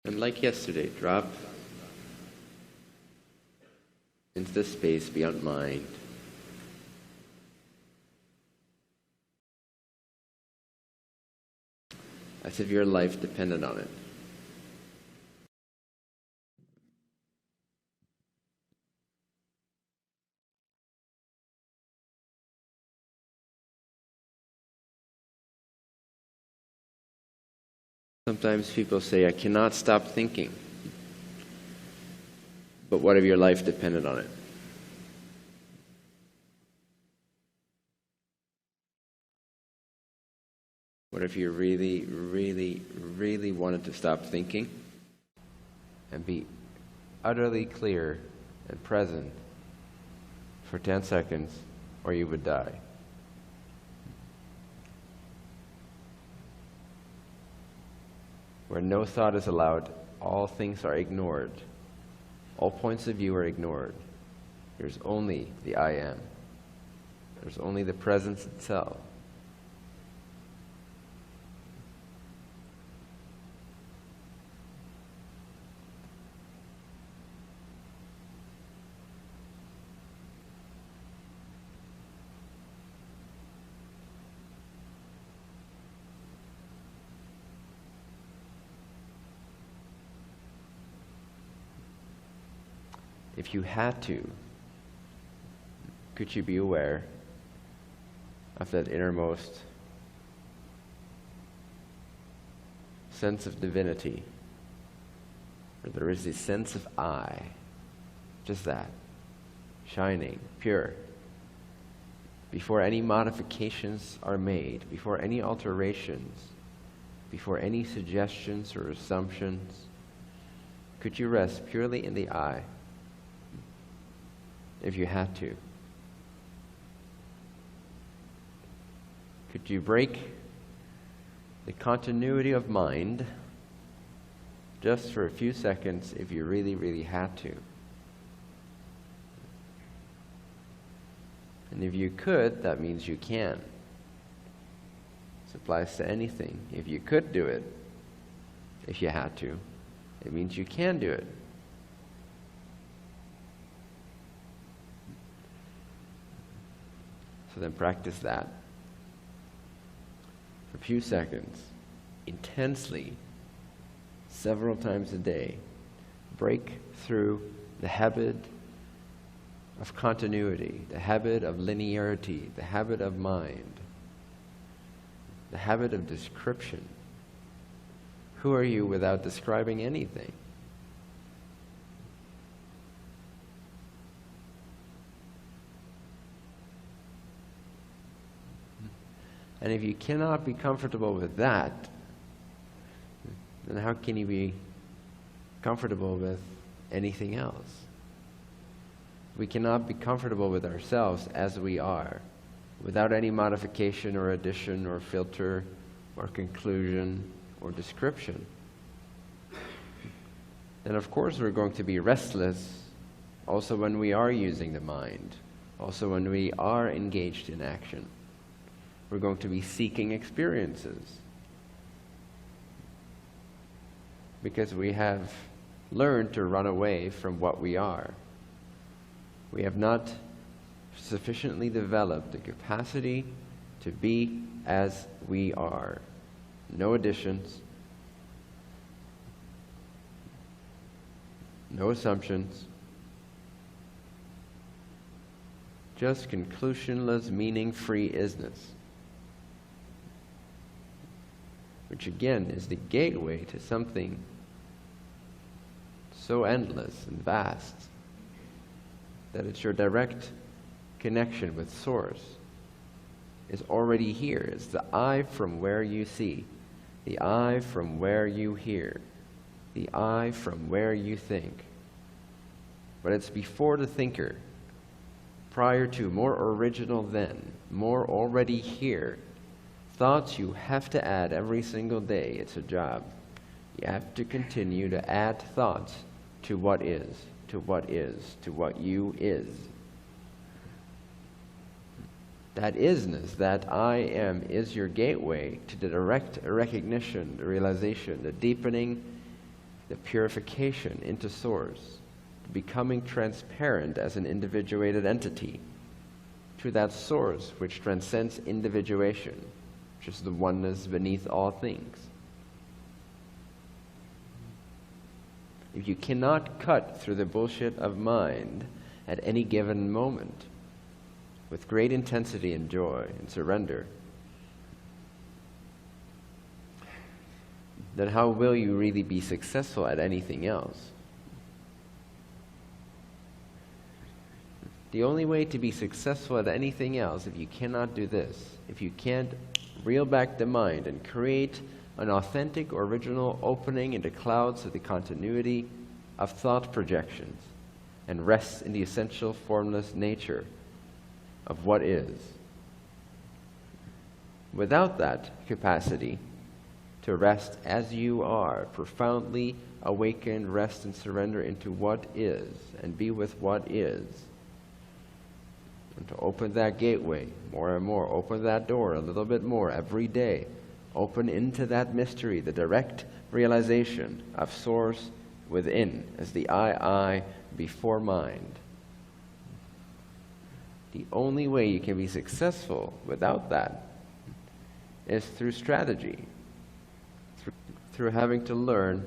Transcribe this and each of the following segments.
And like yesterday, drop into the space beyond mind. As if your life depended on it. Sometimes people say, I cannot stop thinking. But what if your life depended on it? What if you really, really, really wanted to stop thinking and be utterly clear and present for 10 seconds, or you would die? Where no thought is allowed, all things are ignored. All points of view are ignored. There's only the I am. There's only the presence itself. If you had to, could you be aware of that innermost sense of divinity, where there is this sense of I, just that, shining, pure, before any modifications are made, before any alterations, before any suggestions or assumptions? Could you rest purely in the I? If you had to. Could you break the continuity of mind just for a few seconds if you really, really had to? And if you could, that means you can. This applies to anything. If you could do it, if you had to, it means you can do it. So then practice that for a few seconds, intensely, several times a day. Break through the habit of continuity, the habit of linearity, the habit of mind, the habit of description. Who are you without describing anything? And if you cannot be comfortable with that, then how can you be comfortable with anything else? We cannot be comfortable with ourselves as we are, without any modification or addition or filter or conclusion or description. Then of course we're going to be restless also when we are using the mind, also when we are engaged in action. We're going to be seeking experiences because we have learned to run away from what we are. We have not sufficiently developed the capacity to be as we are. No additions, no assumptions, just conclusionless, meaning-free isness. Which again is the gateway to something so endless and vast that it's your direct connection with Source. It's already here. It's the I from where you see, the I from where you hear, the I from where you think. But it's before the thinker, prior to, more original than, more already here. Thoughts you have to add every single day. It's a job. You have to continue to add thoughts to what is, to what is, to what you is. That isness, that I am, is your gateway to the direct recognition, the realization, the deepening the purification into source, becoming transparent as an individuated entity to that source which transcends individuation, which is the oneness beneath all things. If you cannot cut through the bullshit of mind at any given moment with great intensity and joy and surrender, then how will you really be successful at anything else? The only way to be successful at anything else, if you cannot do this, if you can't reel back the mind and create an authentic, original opening into clouds of the continuity of thought projections and rest in the essential formless nature of what is. Without that capacity to rest as you are, profoundly awaken, rest and surrender into what is and be with what is, and to open that gateway more and more, open that door a little bit more every day, open into that mystery, the direct realization of source within as the I before mind. The only way you can be successful without that is through strategy, through having to learn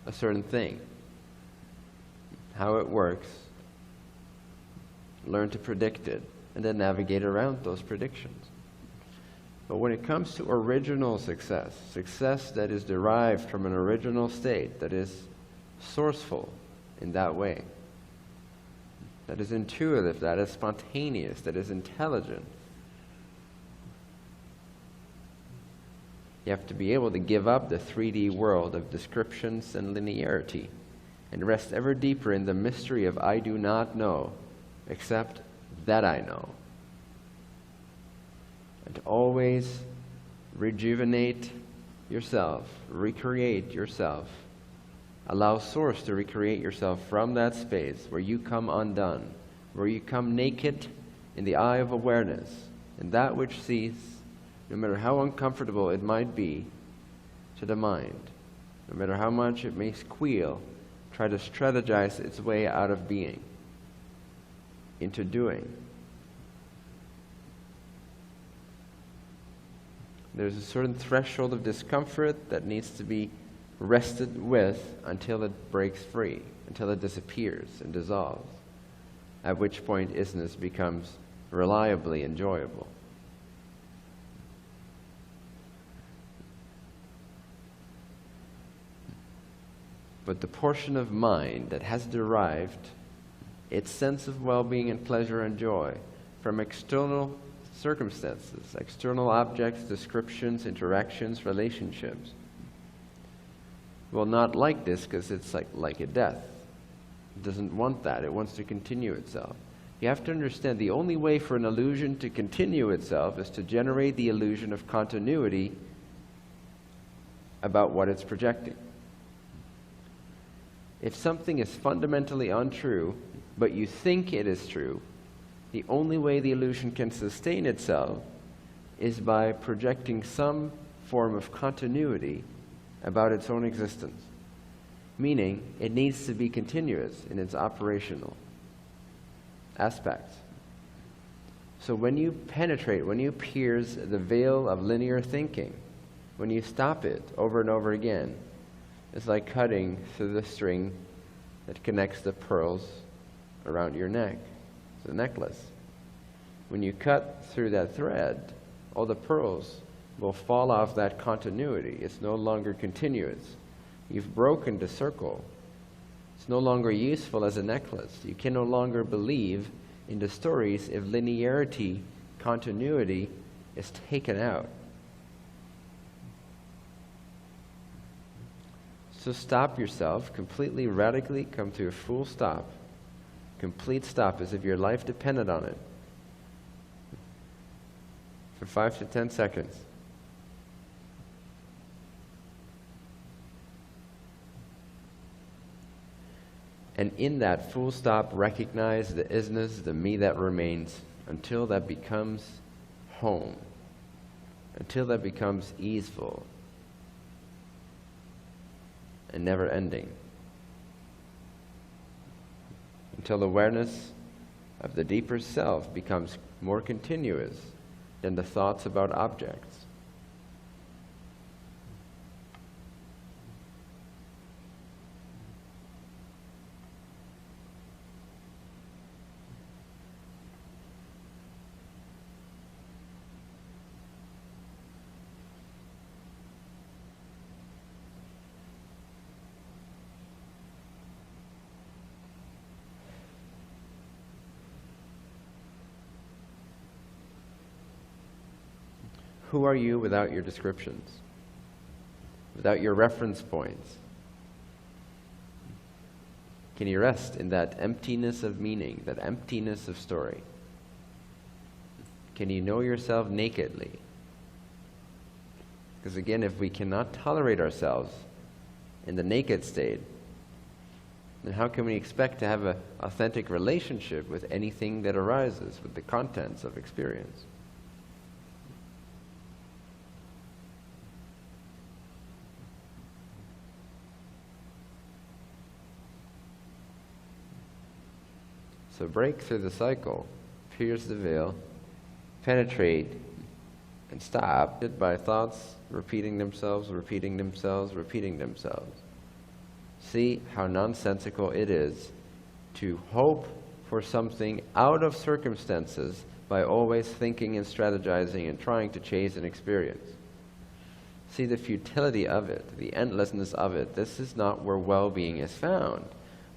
a certain thing, how it works, learn to predict it, and then navigate around those predictions. But when it comes to original success, success that is derived from an original state, that is sourceful in that way, that is intuitive, that is spontaneous, that is intelligent, you have to be able to give up the 3D world of descriptions and linearity and rest ever deeper in the mystery of I do not know, except that I know. And to always rejuvenate yourself, recreate yourself. Allow Source to recreate yourself from that space where you come undone, where you come naked in the eye of awareness, and that which sees, no matter how uncomfortable it might be to the mind, no matter how much it may squeal, try to strategize its way out of being into doing. There's a certain threshold of discomfort that needs to be rested with until it breaks free, until it disappears and dissolves, at which point isness becomes reliably enjoyable. But the portion of mind that has derived its sense of well-being and pleasure and joy from external circumstances, external objects, descriptions, interactions, relationships, will not like this because it's like a death. It doesn't want that. It wants to continue itself. You have to understand the only way for an illusion to continue itself is to generate the illusion of continuity about what it's projecting. If something is fundamentally untrue, but you think it is true, the only way the illusion can sustain itself is by projecting some form of continuity about its own existence. Meaning, it needs to be continuous in its operational aspects. So when you penetrate, when you pierce the veil of linear thinking, when you stop it over and over again, it's like cutting through the string that connects the pearls around your neck. It's a necklace. When you cut through that thread, all the pearls will fall off that continuity. It's no longer continuous. You've broken the circle. It's no longer useful as a necklace. You can no longer believe in the stories if linearity, continuity is taken out. So stop yourself, completely, radically come to a full stop. Complete stop, as if your life depended on it. For 5 to 10 seconds. And in that full stop, recognize the isness, the me that remains, until that becomes home, until that becomes easeful. and never ending, until awareness of the deeper self becomes more continuous than the thoughts about objects. Who are you without your descriptions? Without your reference points? Can you rest in that emptiness of meaning, that emptiness of story? Can you know yourself nakedly? Because again, if we cannot tolerate ourselves in the naked state, then how can we expect to have an authentic relationship with anything that arises, with the contents of experience? So break through the cycle, pierce the veil, penetrate, and stop it by thoughts repeating themselves, repeating themselves, repeating themselves. See how nonsensical it is to hope for something out of circumstances by always thinking and strategizing and trying to chase an experience. See the futility of it, the endlessness of it. This is not where well-being is found.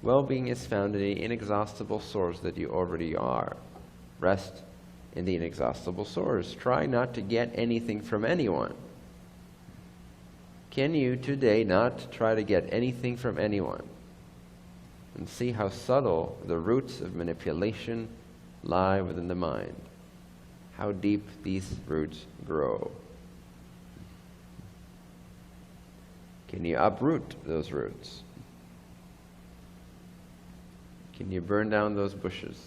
Well-being is found in the inexhaustible source that you already are. Rest in the inexhaustible source. Try not to get anything from anyone. Can you today not try to get anything from anyone? And see how subtle the roots of manipulation lie within the mind. How deep these roots grow. Can you uproot those roots? Can you burn down those bushes?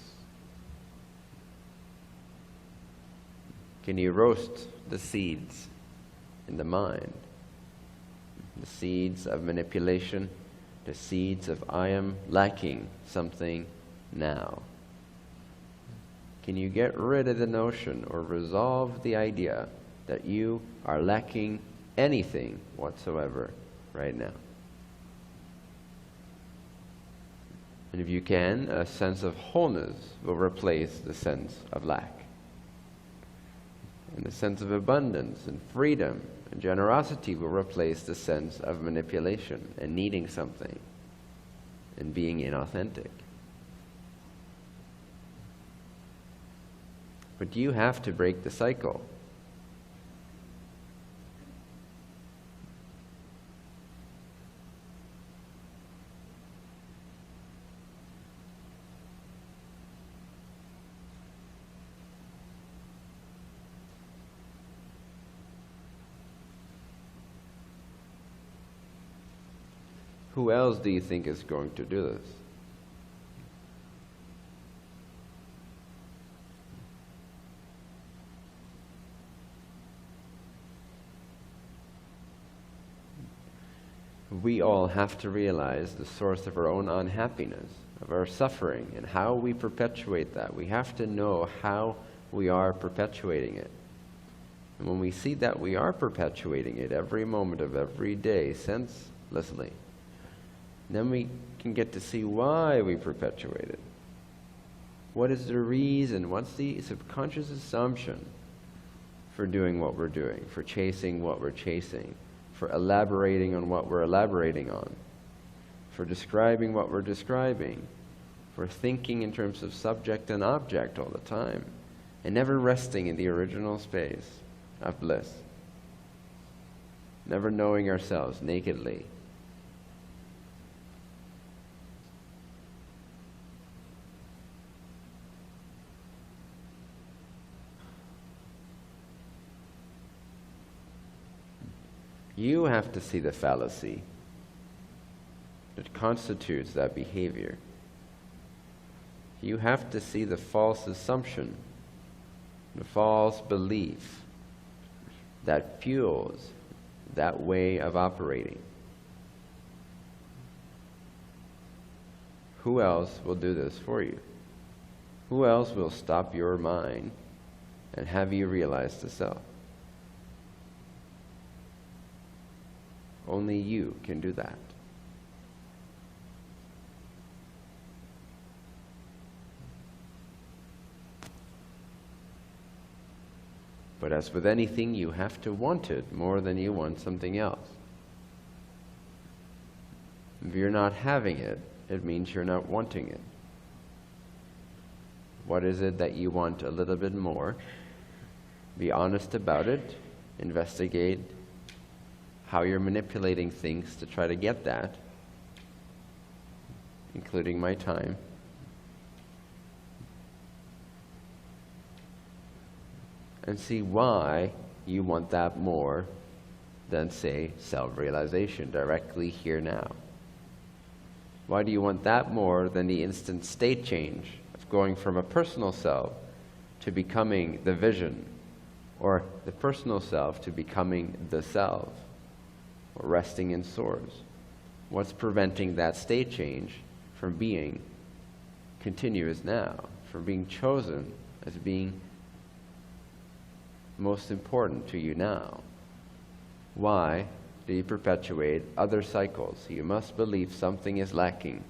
Can you roast the seeds in the mind? The seeds of manipulation, the seeds of I am lacking something now. Can you get rid of the notion or resolve the idea that you are lacking anything whatsoever right now? And if you can, a sense of wholeness will replace the sense of lack. And the sense of abundance and freedom and generosity will replace the sense of manipulation and needing something and being inauthentic. But you have to break the cycle. Who else do you think is going to do this? We all have to realize the source of our own unhappiness, of our suffering, and how we perpetuate that. We have to know how we are perpetuating it. And when we see that we are perpetuating it every moment of every day, senselessly, then we can get to see why we perpetuate it. What is the reason? What's the subconscious assumption for doing what we're doing, for chasing what we're chasing, for elaborating on what we're elaborating on, for describing what we're describing, for thinking in terms of subject and object all the time, and never resting in the original space of bliss, never knowing ourselves nakedly. You have to see the fallacy that constitutes that behavior. You have to see the false assumption, the false belief that fuels that way of operating. Who else will do this for you? Who else will stop your mind and have you realize the self? Only you can do that. But as with anything, you have to want it more than you want something else. If you're not having it, it means you're not wanting it. What is it that you want a little bit more? Be honest about it. Investigate how you're manipulating things to try to get that, including my time. And see why you want that more than, say, self-realization directly here now. Why do you want that more than the instant state change of going from a personal self to becoming the vision, or the personal self to becoming the self, or resting in source? What's preventing that state change from being continuous now, from being chosen as being most important to you now? Why do you perpetuate other cycles? You must believe something is lacking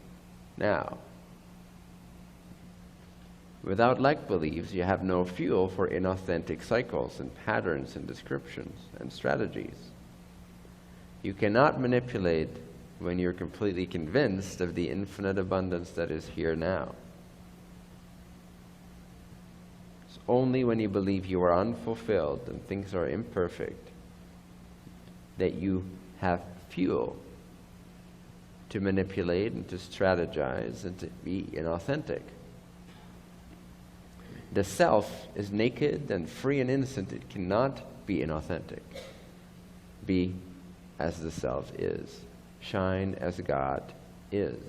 now. Without like beliefs, you have no fuel for inauthentic cycles and patterns and descriptions and strategies. You cannot manipulate when you're completely convinced of the infinite abundance that is here now. It's only when you believe you are unfulfilled and things are imperfect that you have fuel to manipulate and to strategize and to be inauthentic. The self is naked and free and innocent. It cannot be inauthentic. Be as the self is. Shine as God is.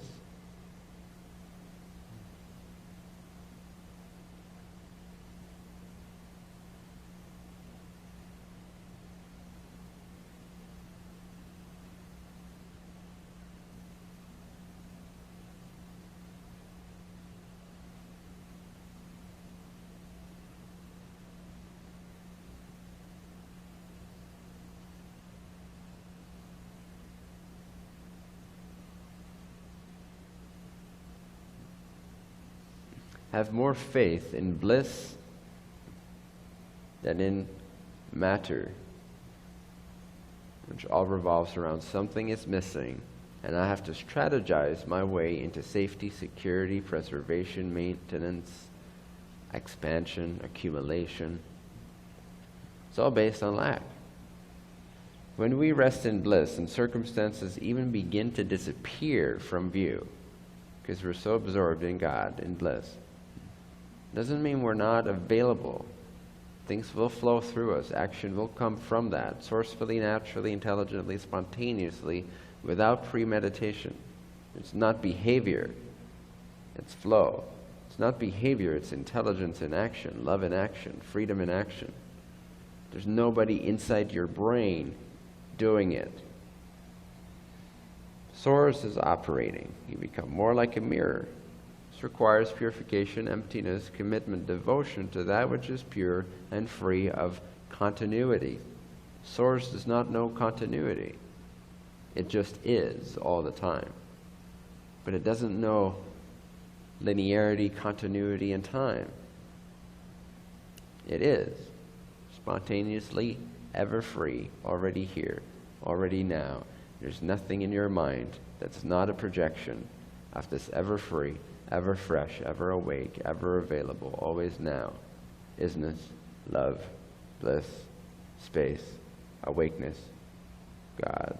Have more faith in bliss than in matter, which all revolves around something is missing, and I have to strategize my way into safety, security, preservation, maintenance, expansion, accumulation. It's all based on lack. When we rest in bliss and circumstances even begin to disappear from view, because we're so absorbed in God, in bliss, doesn't mean we're not available. Things will flow through us. Action will come from that, sourcefully, naturally, intelligently, spontaneously, without premeditation. It's not behavior, it's flow. It's not behavior, it's intelligence in action, love in action, freedom in action. There's nobody inside your brain doing it. Source is operating. You become more like a mirror. This requires purification, emptiness, commitment, devotion to that which is pure and free of continuity. Source does not know continuity. It just is all the time. But it doesn't know linearity, continuity, and time. It is spontaneously, ever free, already here, already now. There's nothing in your mind that's not a projection of this ever free, ever fresh, ever awake, ever available, always now. Isness, love, bliss, space, awakeness, God,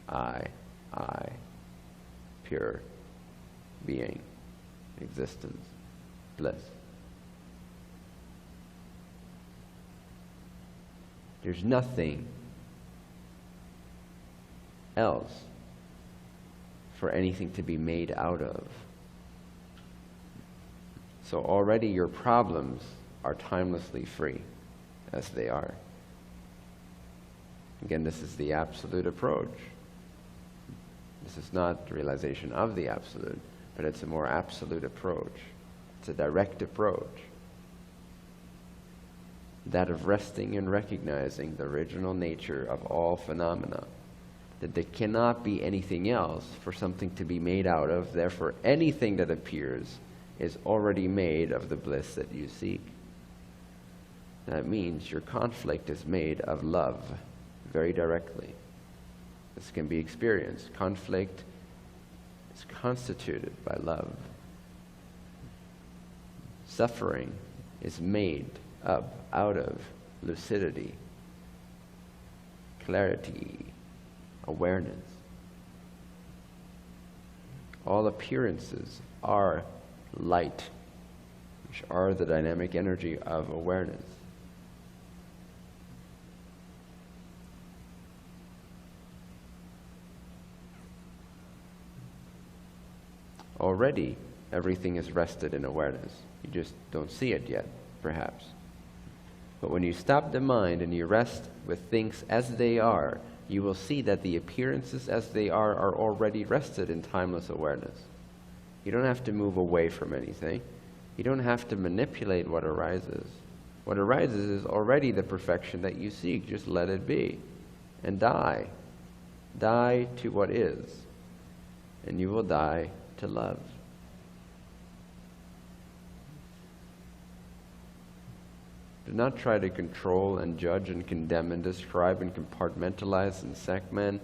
I, pure being, existence, bliss. There's nothing else for anything to be made out of. So already your problems are timelessly free, as they are. Again, this is the absolute approach. This is not the realization of the absolute. but it's a more absolute approach. It's a direct approach. That of resting and recognizing the original nature of all phenomena. That there cannot be anything else for something to be made out of. Therefore, anything that appears is already made of the bliss that you seek. That means your conflict is made of love, very directly. This can be experienced. Conflict is constituted by love. Suffering is made up out of lucidity, clarity, awareness. All appearances are light, which are the dynamic energy of awareness. Already, everything is rested in awareness. You just don't see it yet, perhaps. But when you stop the mind and you rest with things as they are, you will see that the appearances as they are already rested in timeless awareness. You don't have to move away from anything. You don't have to manipulate what arises. What arises is already the perfection that you seek. Just let it be. And die. Die to what is. And you will die to love. Do not try to control and judge and condemn and describe and compartmentalize and segment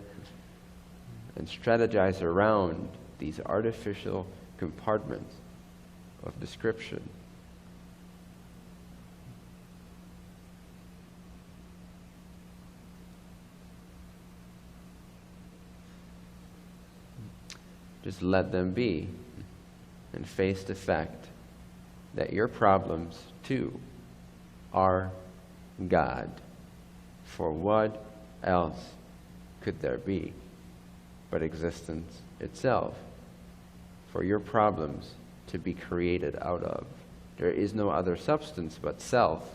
and strategize around these artificial compartments of description. Just let them be and face the fact that your problems too are God. For what else could there be but existence itself? For your problems to be created out of. There is no other substance but self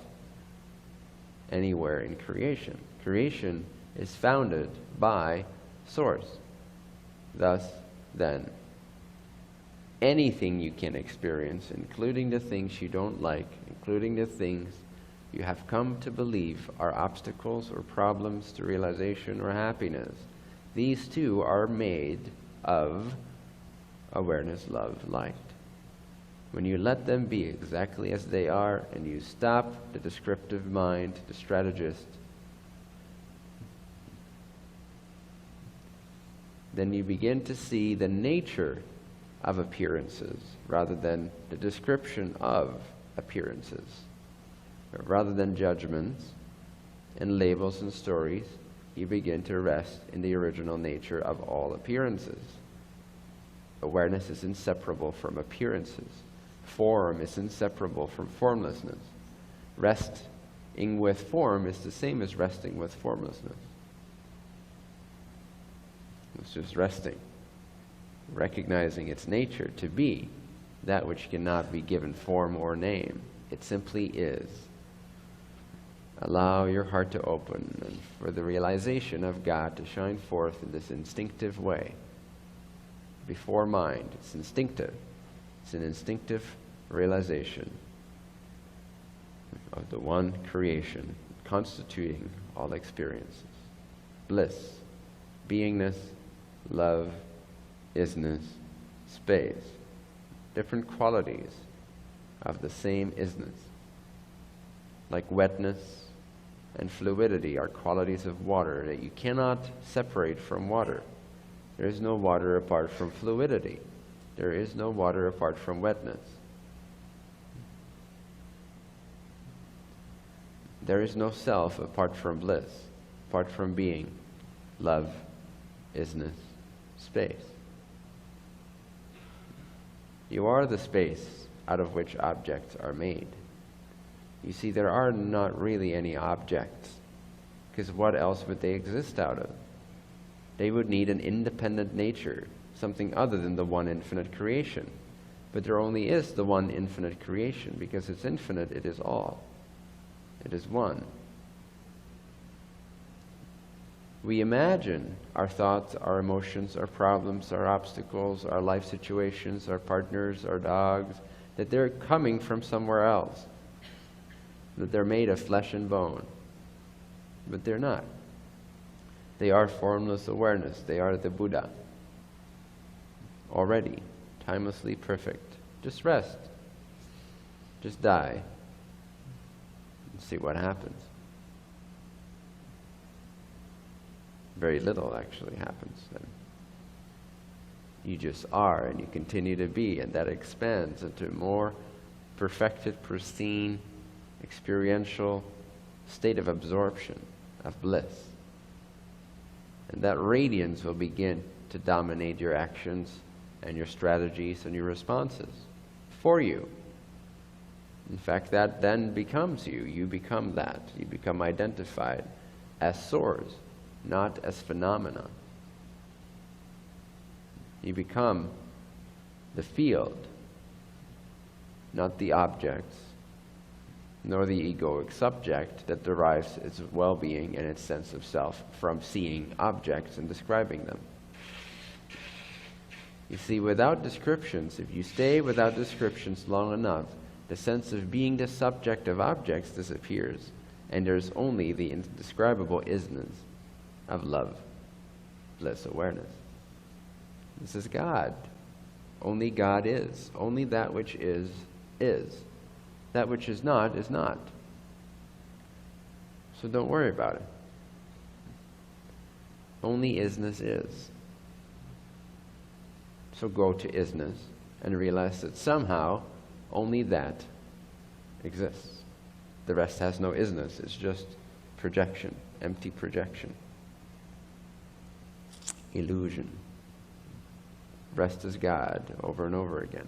anywhere in creation. Creation is founded by source. Thus, then, anything you can experience, including the things you don't like, including the things you have come to believe are obstacles or problems to realization or happiness, these too are made of awareness, love, light. When you let them be exactly as they are and you stop the descriptive mind, the strategist, then you begin to see the nature of appearances rather than the description of appearances. Rather than judgments and labels and stories, you begin to rest in the original nature of all appearances. Awareness is inseparable from appearances. Form is inseparable from formlessness. Resting with form is the same as resting with formlessness. It's just resting, recognizing its nature to be that which cannot be given form or name. It simply is. Allow your heart to open and for the realization of God to shine forth in this instinctive way. Before mind, it's instinctive. It's an instinctive realization of the one creation constituting all experiences. Bliss, beingness, love, isness, space. Different qualities of the same isness. Like wetness and fluidity are qualities of water that you cannot separate from water. There is no water apart from fluidity. There is no water apart from wetness. There is no self apart from bliss, apart from being, love, isness, space. You are the space out of which objects are made. You see, there are not really any objects, because what else would they exist out of? They would need an independent nature, something other than the one infinite creation. But there only is the one infinite creation. Because it's infinite, it is all. It is one. We imagine our thoughts, our emotions, our problems, our obstacles, our life situations, our partners, our dogs, that they're coming from somewhere else, that they're made of flesh and bone. But they're not. They are formless awareness. They are the Buddha. Already, timelessly perfect. Just rest. Just die. And see what happens. Very little actually happens then. You just are, and you continue to be, and that expands into more perfected, pristine, experiential state of absorption, of bliss. And that radiance will begin to dominate your actions and your strategies and your responses for you. In fact, that then becomes you. You become that. You become identified as source, not as phenomena. You become the field, not the objects, nor the egoic subject that derives its well-being and its sense of self from seeing objects and describing them. You see, without descriptions, if you stay without descriptions long enough, the sense of being the subject of objects disappears, and there's only the indescribable isness of love, bliss, awareness. This is God. Only God is. Only that which is, is. That which is not, is not. So don't worry about it. Only isness is. So go to isness and realize that somehow only that exists. The rest has no isness. It's just projection, empty projection. Illusion. Rest is God over and over again.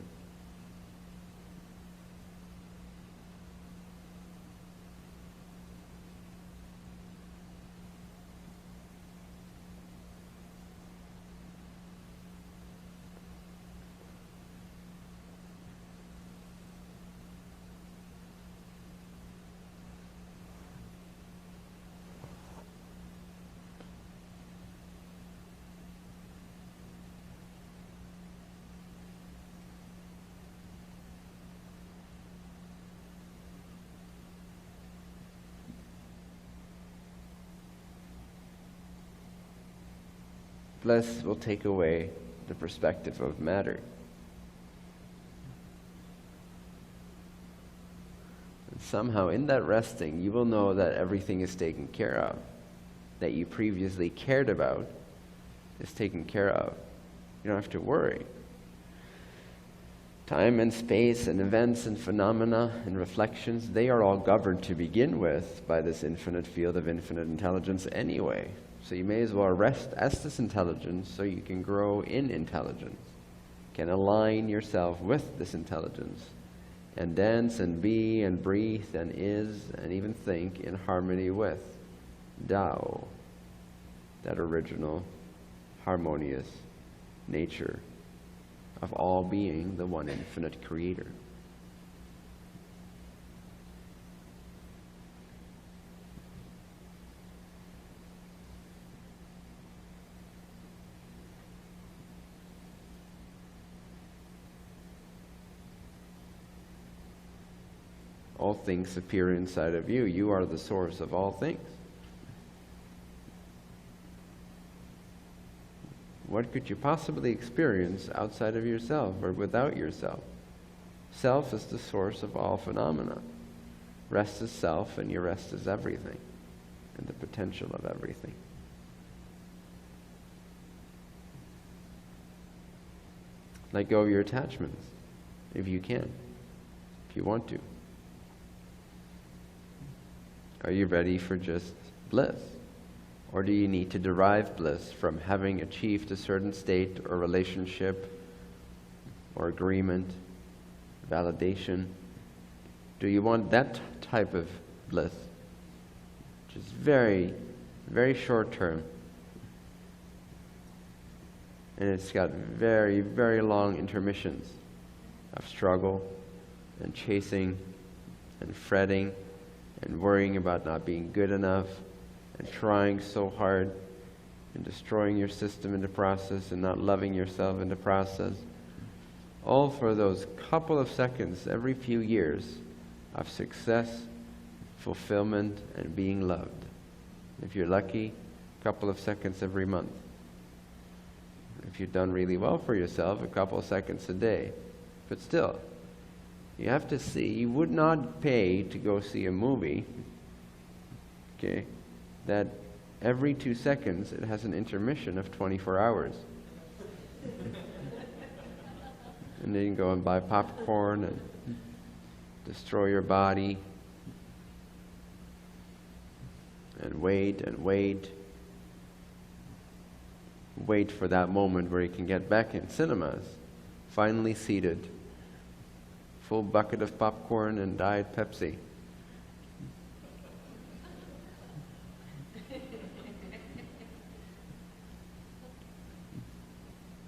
Bliss will take away the perspective of matter. And somehow in that resting, you will know that everything is taken care of, that you previously cared about is taken care of. You don't have to worry. Time and space and events and phenomena and reflections, they are all governed to begin with by this infinite field of infinite intelligence anyway. So you may as well rest as this intelligence so you can grow in intelligence, can align yourself with this intelligence, and dance and be and breathe and is and even think in harmony with Tao, that original, harmonious nature of all being, the one infinite creator. All things appear inside of you. You are the source of all things. What could you possibly experience outside of yourself or without yourself? Self is the source of all phenomena. Rest is self, and your rest is everything, and the potential of everything. Let go of your attachments, if you can, if you want to. Are you ready for just bliss? Or do you need to derive bliss from having achieved a certain state or relationship or agreement, validation? Do you want that type of bliss, which is very, very short term, and it's got very, very long intermissions of struggle and chasing and fretting and worrying about not being good enough and trying so hard and destroying your system in the process and not loving yourself in the process. All for those couple of seconds every few years of success, fulfillment, and being loved. If you're lucky, a couple of seconds every month. If you've done really well for yourself, a couple of seconds a day. But still, you have to see, you would not pay to go see a movie, okay, that every 2 seconds it has an intermission of 24 hours. And then you can go and buy popcorn and destroy your body and wait and wait. Wait for that moment where you can get back in cinemas, finally seated, full bucket of popcorn and Diet Pepsi.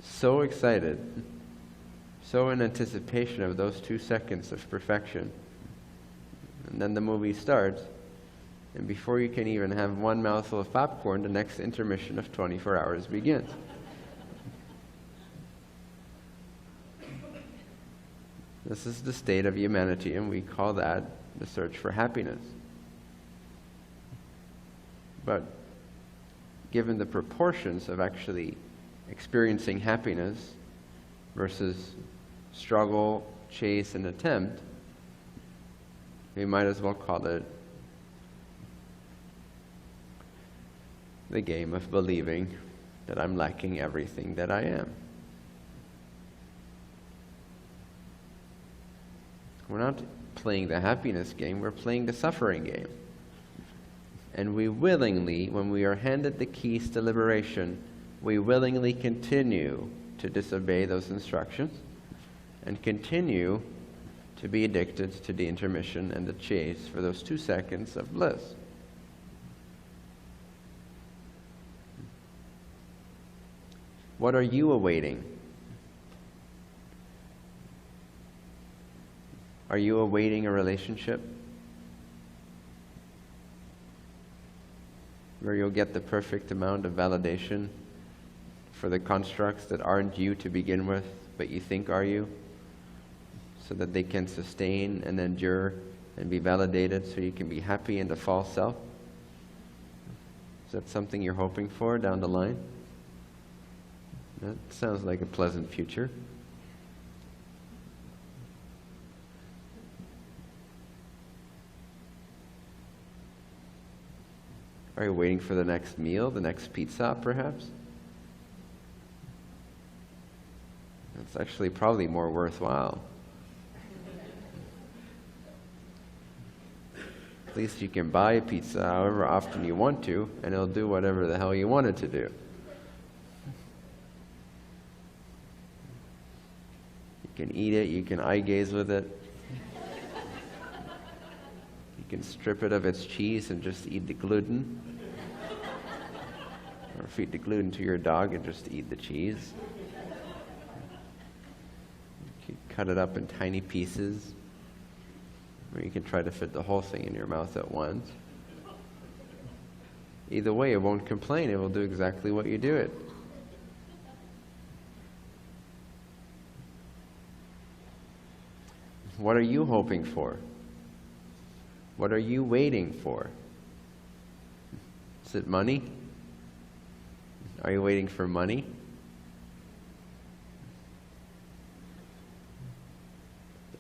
So excited, so in anticipation of those 2 seconds of perfection. And then the movie starts, and before you can even have one mouthful of popcorn, the next intermission of 24 hours begins. This is the state of humanity, and we call that the search for happiness. But given the proportions of actually experiencing happiness versus struggle, chase, and attempt, we might as well call it the game of believing that I'm lacking everything that I am. We're not playing the happiness game, we're playing the suffering game. And we willingly, when we are handed the keys to liberation, we willingly continue to disobey those instructions and continue to be addicted to the intermission and the chase for those 2 seconds of bliss. What are you awaiting? Are you awaiting a relationship where you'll get the perfect amount of validation for the constructs that aren't you to begin with, but you think are you, so that they can sustain and endure and be validated so you can be happy in the false self? Is that something you're hoping for down the line? That sounds like a pleasant future. Are you waiting for the next meal, the next pizza, perhaps? That's actually probably more worthwhile. At least you can buy a pizza however often you want to, and it'll do whatever the hell you want it to do. You can eat it, you can eye gaze with it. You can strip it of its cheese and just eat the gluten. Or feed the gluten to your dog and just eat the cheese. You can cut it up in tiny pieces, or you can try to fit the whole thing in your mouth at once. Either way, it won't complain. It will do exactly what you do it. What are you hoping for? What are you waiting for? Is it money? Are you waiting for money?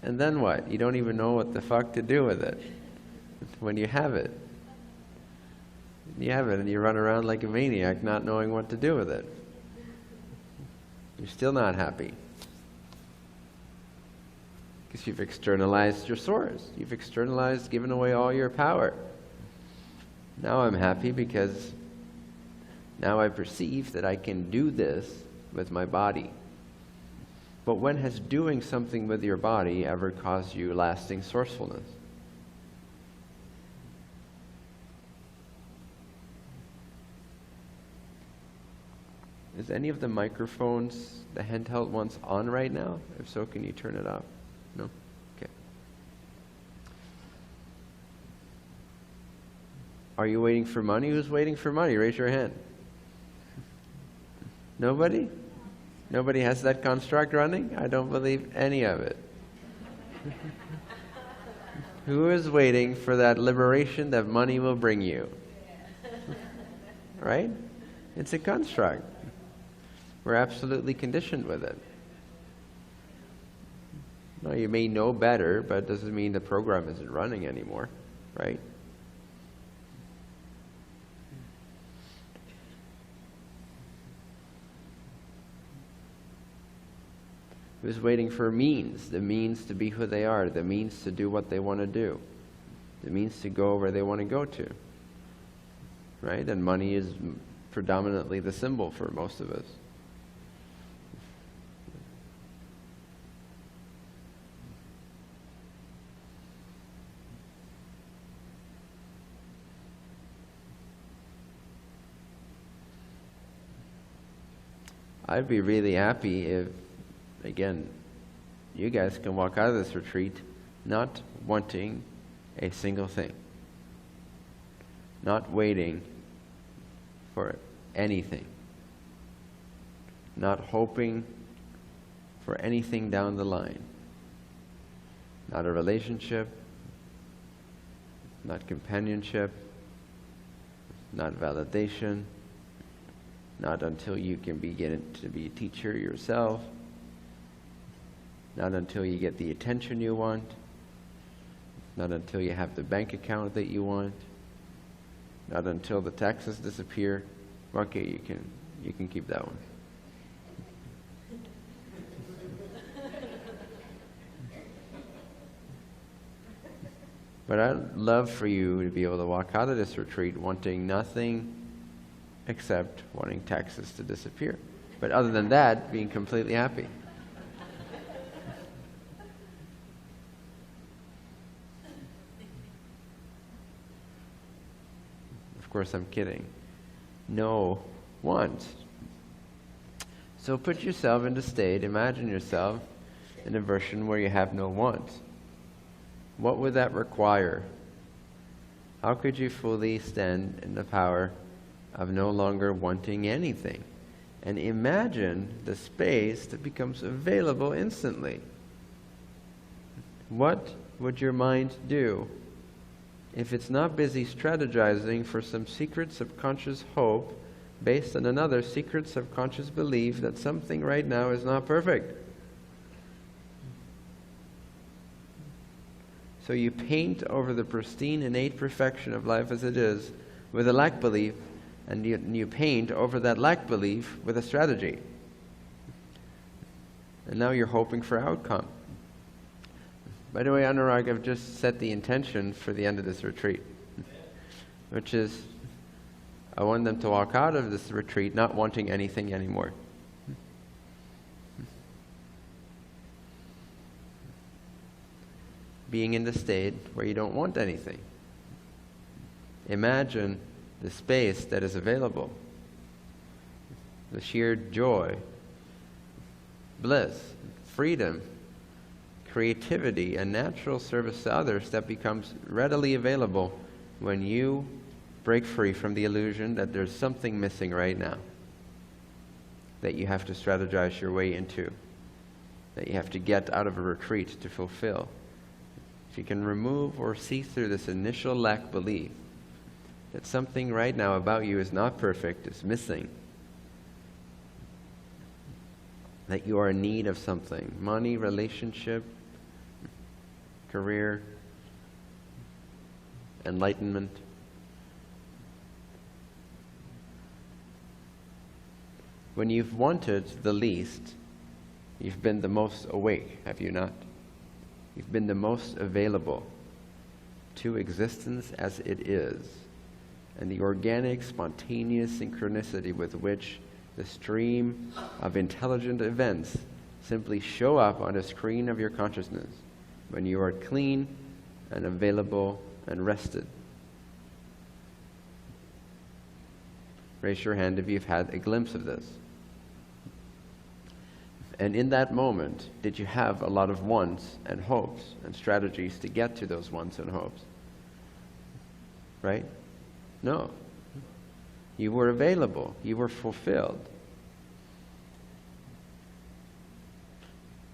And then what? You don't even know what the fuck to do with it when you have it. You have it and you run around like a maniac not knowing what to do with it. You're still not happy. Because you've externalized your source. You've externalized, given away all your power. Now I'm happy because now I perceive that I can do this with my body. But when has doing something with your body ever caused you lasting sourcefulness? Is any of the microphones, the handheld ones, on right now? If so, can you turn it off? No? Okay. Are you waiting for money? Who's waiting for money? Raise your hand. Nobody? Nobody has that construct running? I don't believe any of it. Who is waiting for that liberation that money will bring you? Right? It's a construct. We're absolutely conditioned with it. No, you may know better, but it doesn't mean the program isn't running anymore, right? Who's waiting for means, the means to be who they are, the means to do what they want to do, the means to go where they want to go to, right? And money is predominantly the symbol for most of us. I'd be really happy if, again, you guys can walk out of this retreat not wanting a single thing, not waiting for anything, not hoping for anything down the line, not a relationship, not companionship, not validation, not until you can begin to be a teacher yourself, not until you get the attention you want, not until you have the bank account that you want, not until the taxes disappear. Okay, you can keep that one. But I'd love for you to be able to walk out of this retreat wanting nothing except wanting taxes to disappear. But other than that, being completely happy. Of course, I'm kidding. No want. So put yourself into state, imagine yourself in a version where you have no want. What would that require? How could you fully stand in the power of no longer wanting anything? And imagine the space that becomes available instantly. What would your mind do if it's not busy strategizing for some secret subconscious hope based on another secret subconscious belief that something right now is not perfect? So you paint over the pristine innate perfection of life as it is with a lack belief, and you paint over that lack belief with a strategy. And now you're hoping for outcome. By the way, Anurag, I've just set the intention for the end of this retreat, which is I want them to walk out of this retreat not wanting anything anymore. Being in the state where you don't want anything. Imagine the space that is available, the sheer joy, bliss, freedom, creativity, and natural service to others that becomes readily available when you break free from the illusion that there's something missing right now that you have to strategize your way into, that you have to get out of a retreat to fulfill. If you can remove or see through this initial lack belief that something right now about you is not perfect, is missing, that you are in need of something, money, relationship, career, enlightenment. When you've wanted the least, you've been the most awake, have you not? You've been the most available to existence as it is, and the organic, spontaneous synchronicity with which the stream of intelligent events simply show up on the screen of your consciousness when you are clean and available and rested. Raise your hand if you've had a glimpse of this. And in that moment, did you have a lot of wants and hopes and strategies to get to those wants and hopes? Right? No. You were available. You were fulfilled.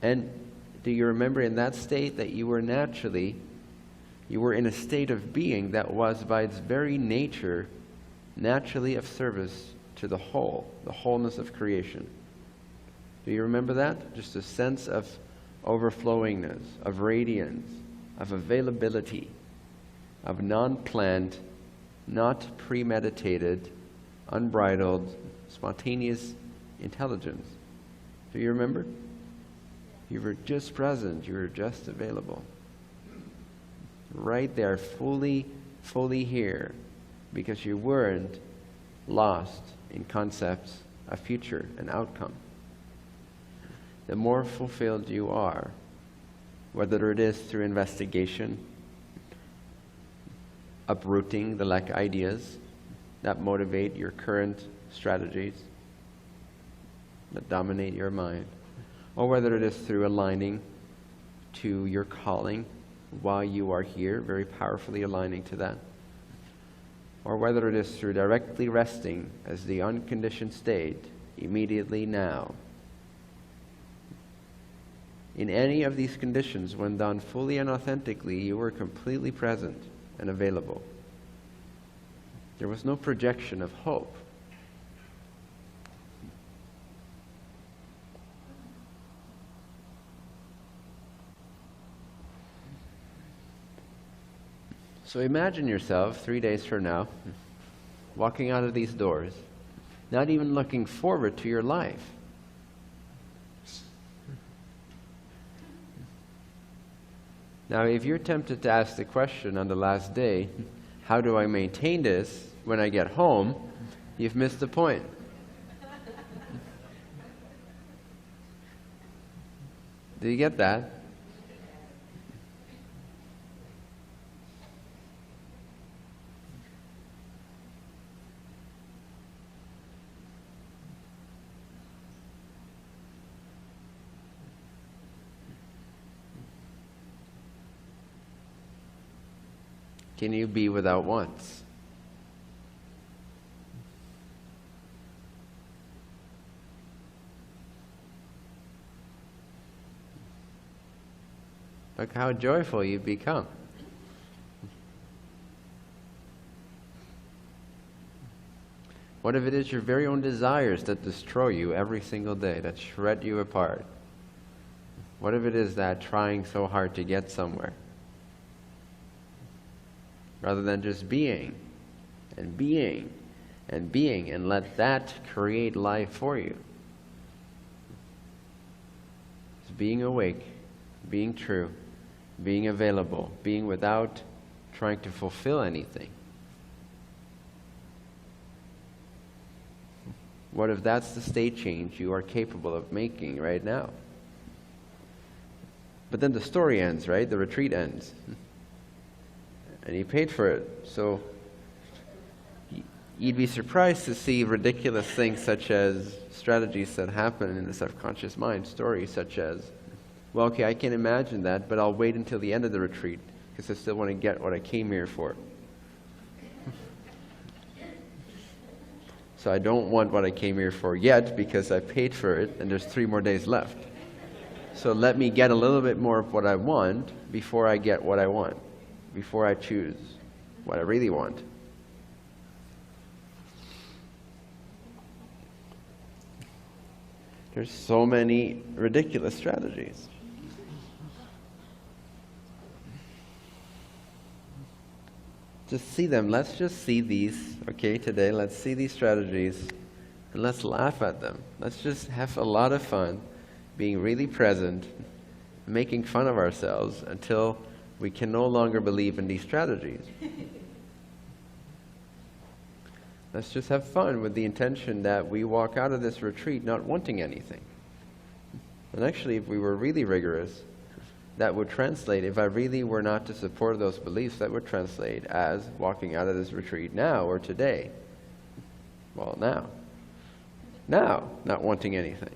And do you remember in that state that you were in a state of being that was by its very nature naturally of service to the whole, the wholeness of creation? Do you remember that? Just a sense of overflowingness, of radiance, of availability, of non-planned, not premeditated, unbridled, spontaneous intelligence. Do you remember? You were just present, you were just available. Right there, fully here, because you weren't lost in concepts of future and outcome. The more fulfilled you are, whether it is through investigation, uprooting the lack ideas that motivate your current strategies, that dominate your mind, or whether it is through aligning to your calling while you are here, very powerfully aligning to that, or whether it is through directly resting as the unconditioned state immediately now. In any of these conditions, when done fully and authentically, you were completely present and available. There was no projection of hope. So imagine yourself 3 days from now, walking out of these doors, not even looking forward to your life. Now, if you're tempted to ask the question on the last day, how do I maintain this when I get home? You've missed the point. Do you get that? Can you be without wants? Look how joyful you become. What if it is your very own desires that destroy you every single day, that shred you apart? What if it is that trying so hard to get somewhere, rather than just being and being and being, and let that create life for you? It's being awake, being true, being available, being without trying to fulfill anything. What if that's the state change you are capable of making right now? But then the story ends, right? The retreat ends. And you paid for it. So you'd be surprised to see ridiculous things such as strategies that happen in the subconscious mind. Stories such as, well, okay, I can imagine that, but I'll wait until the end of the retreat because I still want to get what I came here for. So I don't want what I came here for yet because I paid for it and there's 3 more days left. So let me get a little bit more of what I want before I get what I want, before I choose what I really want. There's so many ridiculous strategies. Just see them. Let's just see these, okay, today. Let's see these strategies and let's laugh at them. Let's just have a lot of fun being really present, making fun of ourselves until we can no longer believe in these strategies. Let's just have fun with the intention that we walk out of this retreat not wanting anything. And actually, if we were really rigorous, that would translate, if I really were not to support those beliefs, that would translate as walking out of this retreat now or today. Well, now. Now, not wanting anything.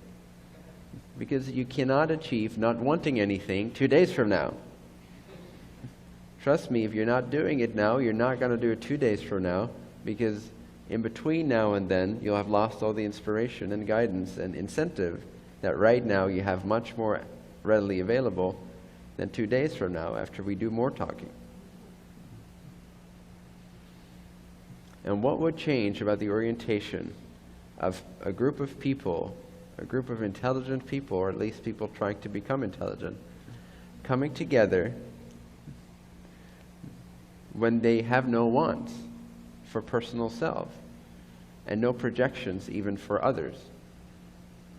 Because you cannot achieve not wanting anything 2 days from now. Trust me, if you're not doing it now, you're not going to do it 2 days from now, because in between now and then, you'll have lost all the inspiration and guidance and incentive that right now you have much more readily available than 2 days from now after we do more talking. And what would change about the orientation of a group of people, a group of intelligent people, or at least people trying to become intelligent, coming together when they have no wants for personal self and no projections even for others,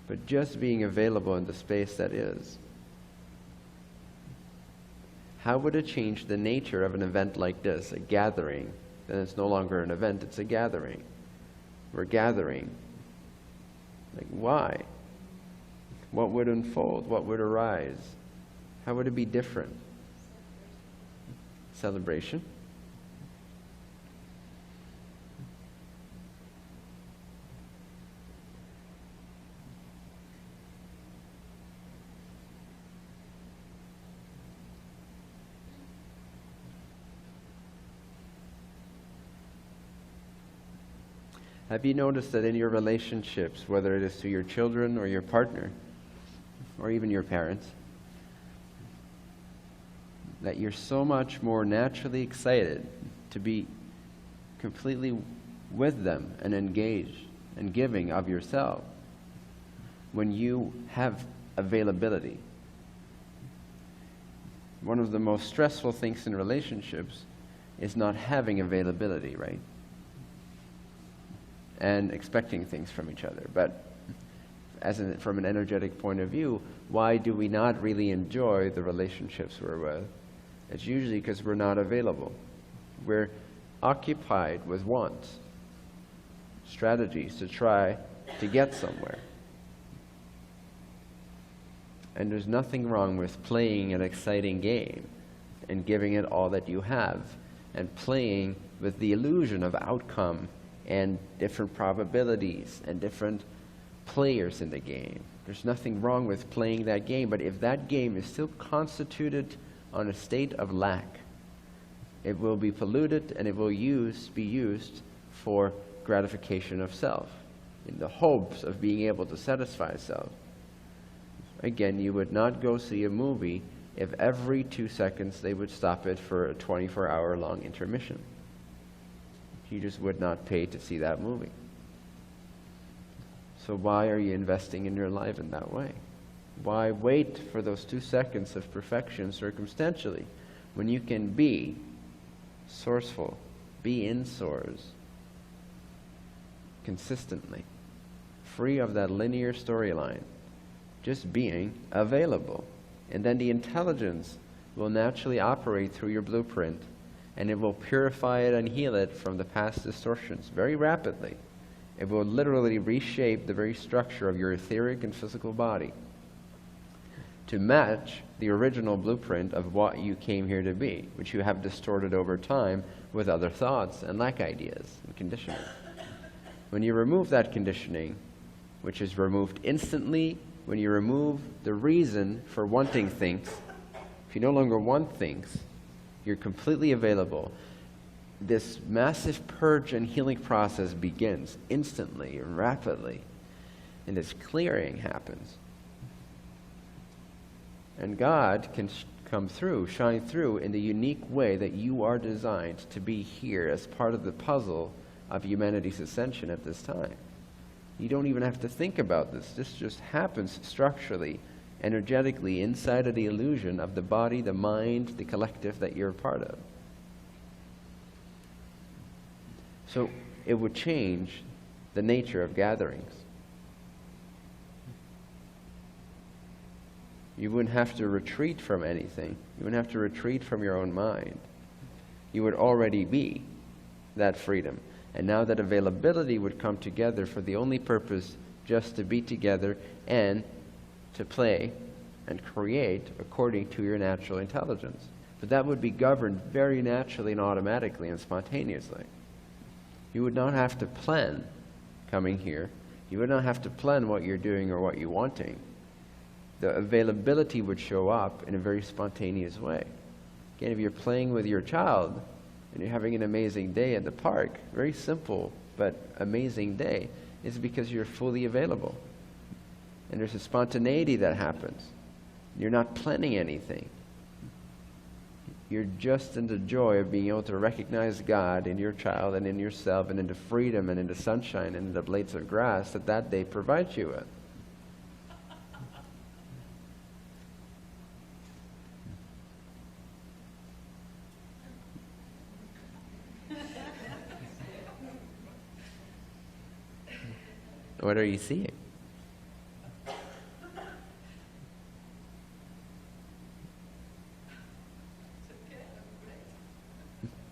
but just being available in the space that is? How would it change the nature of an event like this, a gathering? Then it's no longer an event, it's a gathering. We're gathering. Like, why? What would unfold? What would arise? How would it be different? Celebration. Have you noticed that in your relationships, whether it is to your children or your partner, or even your parents, that you're so much more naturally excited to be completely with them and engaged and giving of yourself when you have availability? One of the most stressful things in relationships is not having availability, right? And expecting things from each other. But from an energetic point of view, why do we not really enjoy the relationships we're with? It's usually because we're not available. We're occupied with wants, strategies to try to get somewhere. And there's nothing wrong with playing an exciting game and giving it all that you have and playing with the illusion of outcome and different probabilities and different players in the game. There's nothing wrong with playing that game, but if that game is still constituted on a state of lack, it will be polluted and it will be used for gratification of self, in the hopes of being able to satisfy self. Again, you would not go see a movie if every 2 seconds they would stop it for a 24-hour-long intermission. You just would not pay to see that movie. So why are you investing in your life in that way? Why wait for those 2 seconds of perfection circumstantially when you can be sourceful, be in source consistently, free of that linear storyline, just being available? And then the intelligence will naturally operate through your blueprint, and it will purify it and heal it from the past distortions very rapidly. It will literally reshape the very structure of your etheric and physical body to match the original blueprint of what you came here to be, which you have distorted over time with other thoughts and lack ideas and conditioning. When you remove that conditioning, which is removed instantly, when you remove the reason for wanting things, if you no longer want things, you're completely available. This massive purge and healing process begins instantly and rapidly. And this clearing happens. And God can come through, shine through in the unique way that you are designed to be here as part of the puzzle of humanity's ascension at this time. You don't even have to think about this. This just happens structurally, energetically, inside of the illusion of the body, the mind, the collective that you're a part of. So it would change the nature of gatherings. You wouldn't have to retreat from anything. You wouldn't have to retreat from your own mind. You would already be that freedom. And now that availability would come together for the only purpose just to be together and to play and create according to your natural intelligence. But that would be governed very naturally and automatically and spontaneously. You would not have to plan coming here. You would not have to plan what you're doing or what you're wanting. The availability would show up in a very spontaneous way. Again, if you're playing with your child and you're having an amazing day at the park, very simple but amazing day, it's because you're fully available. And there's a spontaneity that happens. You're not planning anything. You're just in the joy of being able to recognize God in your child and in yourself and in the freedom and in the sunshine and in the blades of grass that day provides you with. What are you seeing?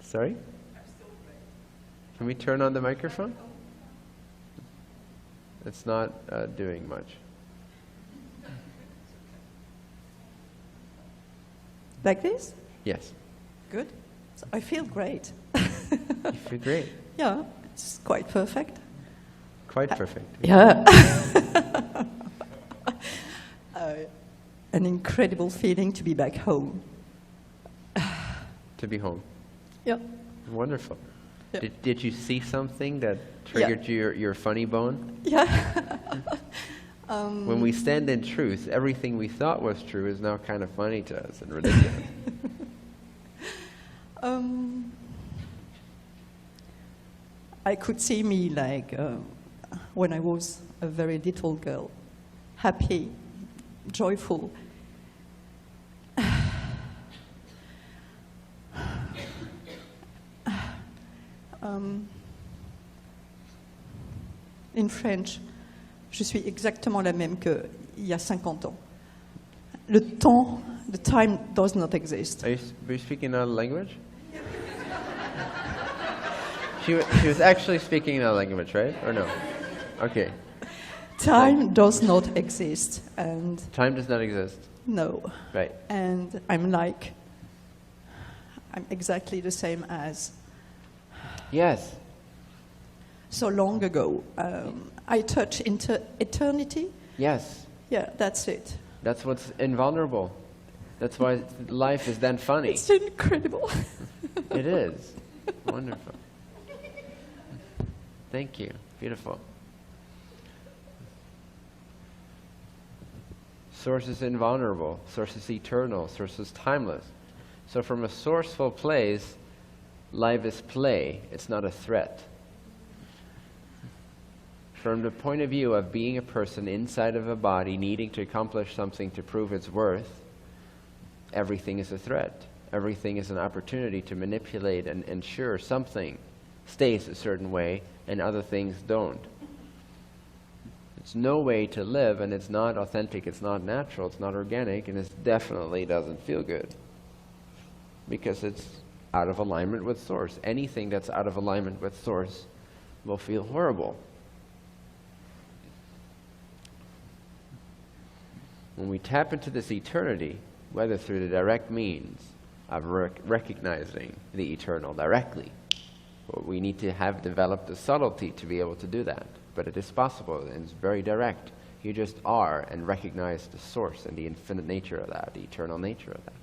Sorry? Can we turn on the microphone? It's not doing much. Like this? Yes. Good. So I feel great. You feel great. Yeah, it's quite perfect. Quite perfect. Yeah. An incredible feeling to be back home. To be home. Yeah. Wonderful. Yeah. Did you see something that triggered your funny bone? Yeah. When we stand in truth, everything we thought was true is now kind of funny to us and ridiculous. I could see me like when I was a very little girl, happy, joyful. In French, je suis exactement la même qu'il y a 50 ans. Le temps, the time does not exist. Are you speaking another language? She was actually speaking another language, right? Or no? Okay. Time does not exist, and Time does not exist. no. Right. And I'm exactly the same as Yes. so long ago. I touch into eternity. Yes. Yeah, that's it. That's what's invulnerable. That's why life is then funny. It's incredible. It is. Wonderful. Thank you. Beautiful. Source is invulnerable. Source is eternal. Source is timeless. So from a sourceful place, life is play. It's not a threat. From the point of view of being a person inside of a body needing to accomplish something to prove its worth, everything is a threat. Everything is an opportunity to manipulate and ensure something stays a certain way and other things don't. It's no way to live, and it's not authentic, it's not natural, it's not organic, and it definitely doesn't feel good because it's out of alignment with Source. Anything that's out of alignment with Source will feel horrible. When we tap into this eternity, whether through the direct means of recognizing the eternal directly, we need to have developed the subtlety to be able to do that. But it is possible, and it's very direct. You just are and recognize the source and the infinite nature of that, the eternal nature of that.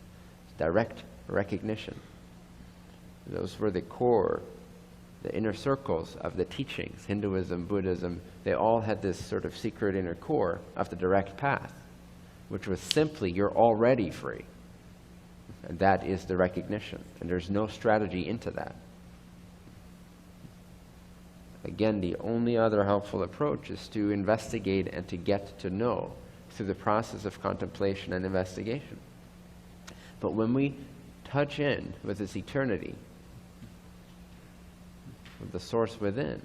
It's direct recognition. Those were the core, the inner circles of the teachings. Hinduism, Buddhism, they all had this sort of secret inner core of the direct path, which was simply, you're already free. And that is the recognition. And there's no strategy into that. Again, the only other helpful approach is to investigate and to get to know through the process of contemplation and investigation. But when we touch in with this eternity, with the source within,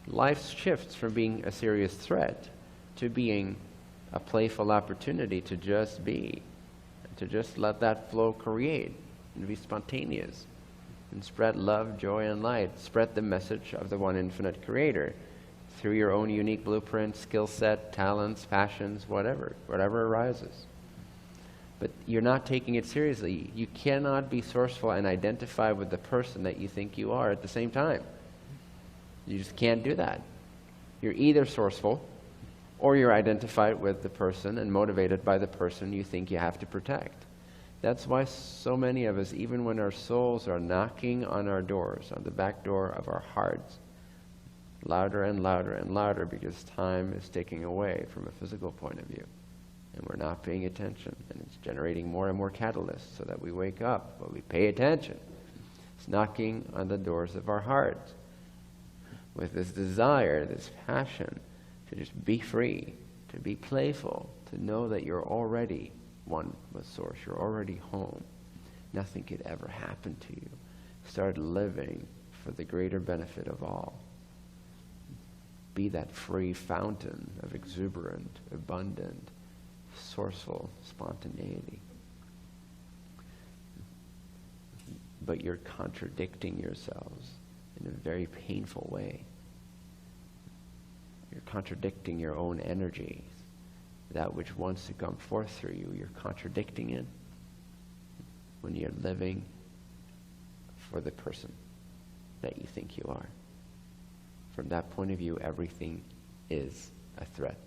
life shifts from being a serious threat to being a playful opportunity to just be, to just let that flow create and be spontaneous and spread love, joy, and light. Spread the message of the one infinite creator through your own unique blueprint, skill set, talents, passions, whatever arises. But you're not taking it seriously. You cannot be sourceful and identify with the person that you think you are at the same time. You just can't do that. You're either sourceful or you're identified with the person and motivated by the person you think you have to protect. That's why so many of us, even when our souls are knocking on our doors, on the back door of our hearts, louder and louder and louder, because time is taking away from a physical point of view. and we're not paying attention, and it's generating more and more catalysts so that we wake up, but we pay attention. It's knocking on the doors of our heart with this desire, this passion to just be free, to be playful, to know that you're already one with Source, you're already home. Nothing could ever happen to you. Start living for the greater benefit of all. Be that free fountain of exuberant, abundant, sourceful spontaneity. But you're contradicting yourselves in a very painful way. You're contradicting your own energy. That which wants to come forth through you, you're contradicting it when you're living for the person that you think you are. From that point of view, everything is a threat.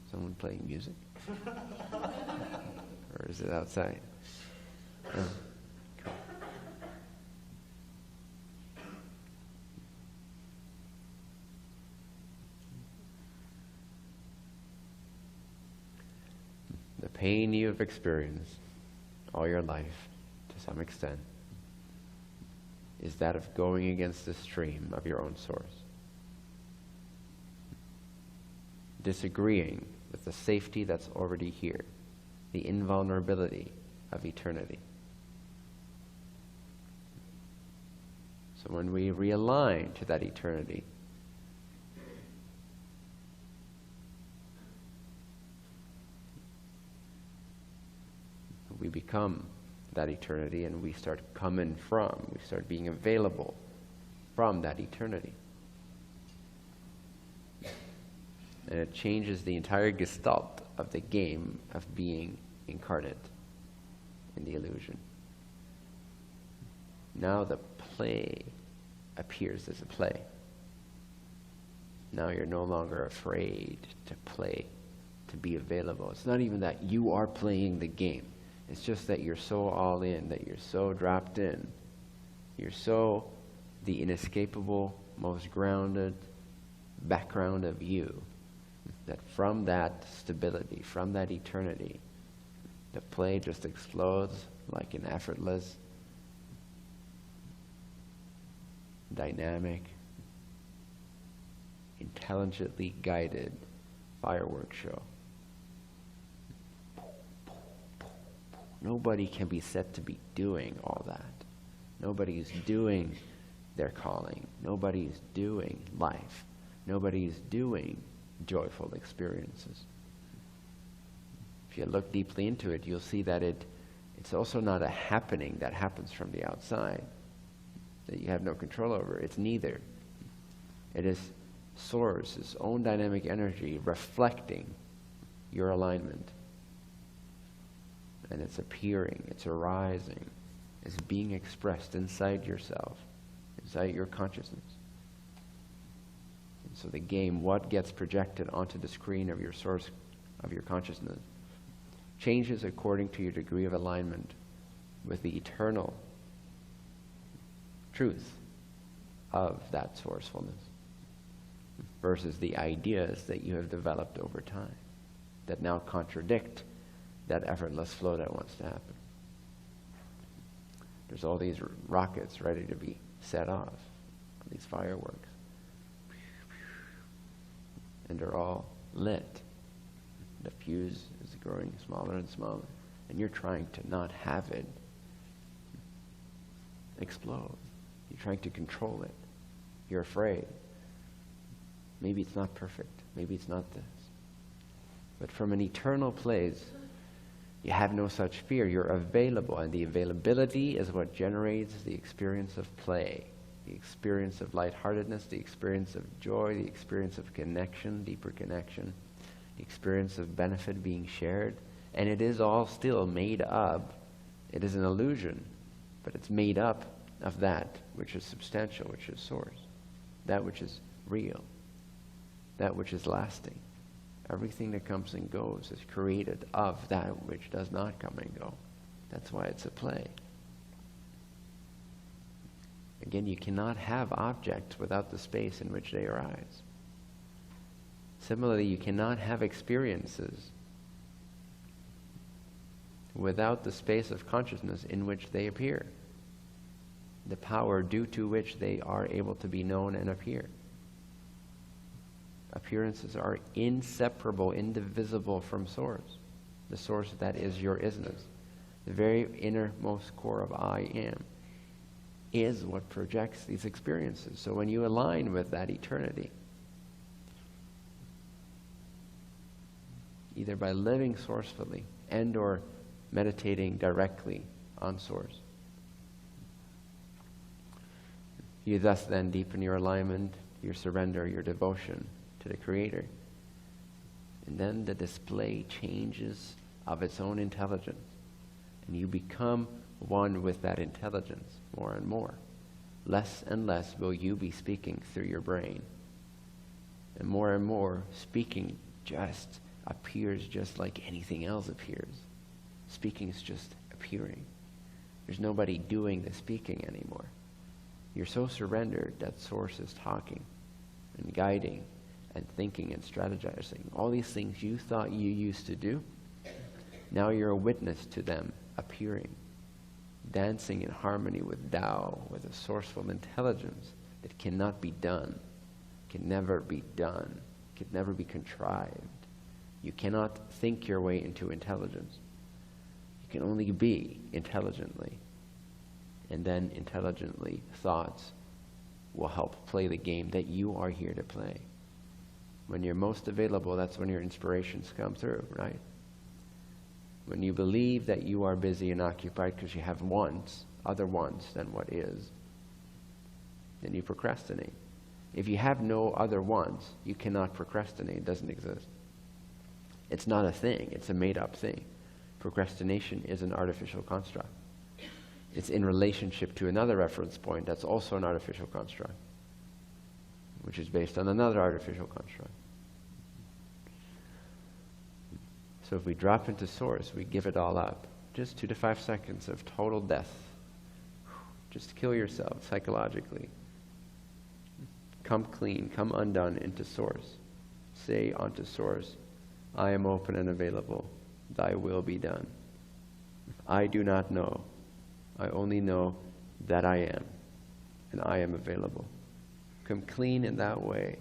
Someone playing music? Or is it outside? Oh, cool. The pain you have experienced all your life, to some extent, is that of going against the stream of your own source. Disagreeing with the safety that's already here, the invulnerability of eternity. So when we realign to that eternity, we become that eternity, and we start coming from, we start being available from that eternity. And it changes the entire gestalt of the game of being incarnate in the illusion. Now the play appears as a play. Now you're no longer afraid to play, to be available. It's not even that you are playing the game. It's just that you're so all in, that you're so dropped in. You're so the inescapable, most grounded background of you, that from that stability, from that eternity, the play just explodes like an effortless, dynamic, intelligently guided fireworks show. Nobody can be said to be doing all that. Nobody is doing their calling. Nobody is doing life. Nobody is doing joyful experiences. If you look deeply into it, you'll see that it's also not a happening that happens from the outside, that you have no control over. It's neither. It is Source, its own dynamic energy, reflecting your alignment. And it's appearing, it's arising, it's being expressed inside yourself, inside your consciousness. And so the game, what gets projected onto the screen of your source, of your consciousness, changes according to your degree of alignment with the eternal truth of that sourcefulness versus the ideas that you have developed over time that now contradict that effortless flow that wants to happen. There's all these rockets ready to be set off, these fireworks. And they're all lit. The fuse is growing smaller and smaller. And you're trying to not have it explode. You're trying to control it. You're afraid. Maybe it's not perfect. Maybe it's not this. But from an eternal place, you have no such fear. You're available, and the availability is what generates the experience of play, the experience of lightheartedness, the experience of joy, the experience of connection, deeper connection, the experience of benefit being shared. And it is all still made up. It is an illusion, but it's made up of that which is substantial, which is Source, that which is real, that which is lasting. Everything that comes and goes is created of that which does not come and go. That's why it's a play. Again, you cannot have objects without the space in which they arise. Similarly, you cannot have experiences without the space of consciousness in which they appear, the power due to which they are able to be known and appear. Appearances are inseparable, indivisible from source, the source that is your isness. The very innermost core of I am is what projects these experiences. So when you align with that eternity, either by living sourcefully and or meditating directly on source, you thus then deepen your alignment, your surrender, your devotion to the Creator. And then the display changes of its own intelligence. And you become one with that intelligence more and more. Less and less will you be speaking through your brain. And more speaking just appears just like anything else appears. Speaking is just appearing. There's nobody doing the speaking anymore. You're so surrendered that source is talking and guiding and thinking and strategizing. All these things you thought you used to do, now you're a witness to them appearing, dancing in harmony with Tao, with a sourceful intelligence that cannot be done, can never be done, can never be contrived. You cannot think your way into intelligence. You can only be intelligently. And then intelligently, thoughts will help play the game that you are here to play. When you're most available, that's when your inspirations come through, right? When you believe that you are busy and occupied because you have wants, other wants than what is, then you procrastinate. If you have no other wants, you cannot procrastinate. It doesn't exist. It's not a thing. It's a made-up thing. Procrastination is an artificial construct. It's in relationship to another reference point that's also an artificial construct, which is based on another artificial construct. So if we drop into source, we give it all up. Just 2 to 5 seconds of total death. Just kill yourself psychologically. Come clean, come undone into source. Say unto source, I am open and available. Thy will be done. I do not know. I only know that I am, and I am available. Come clean in that way.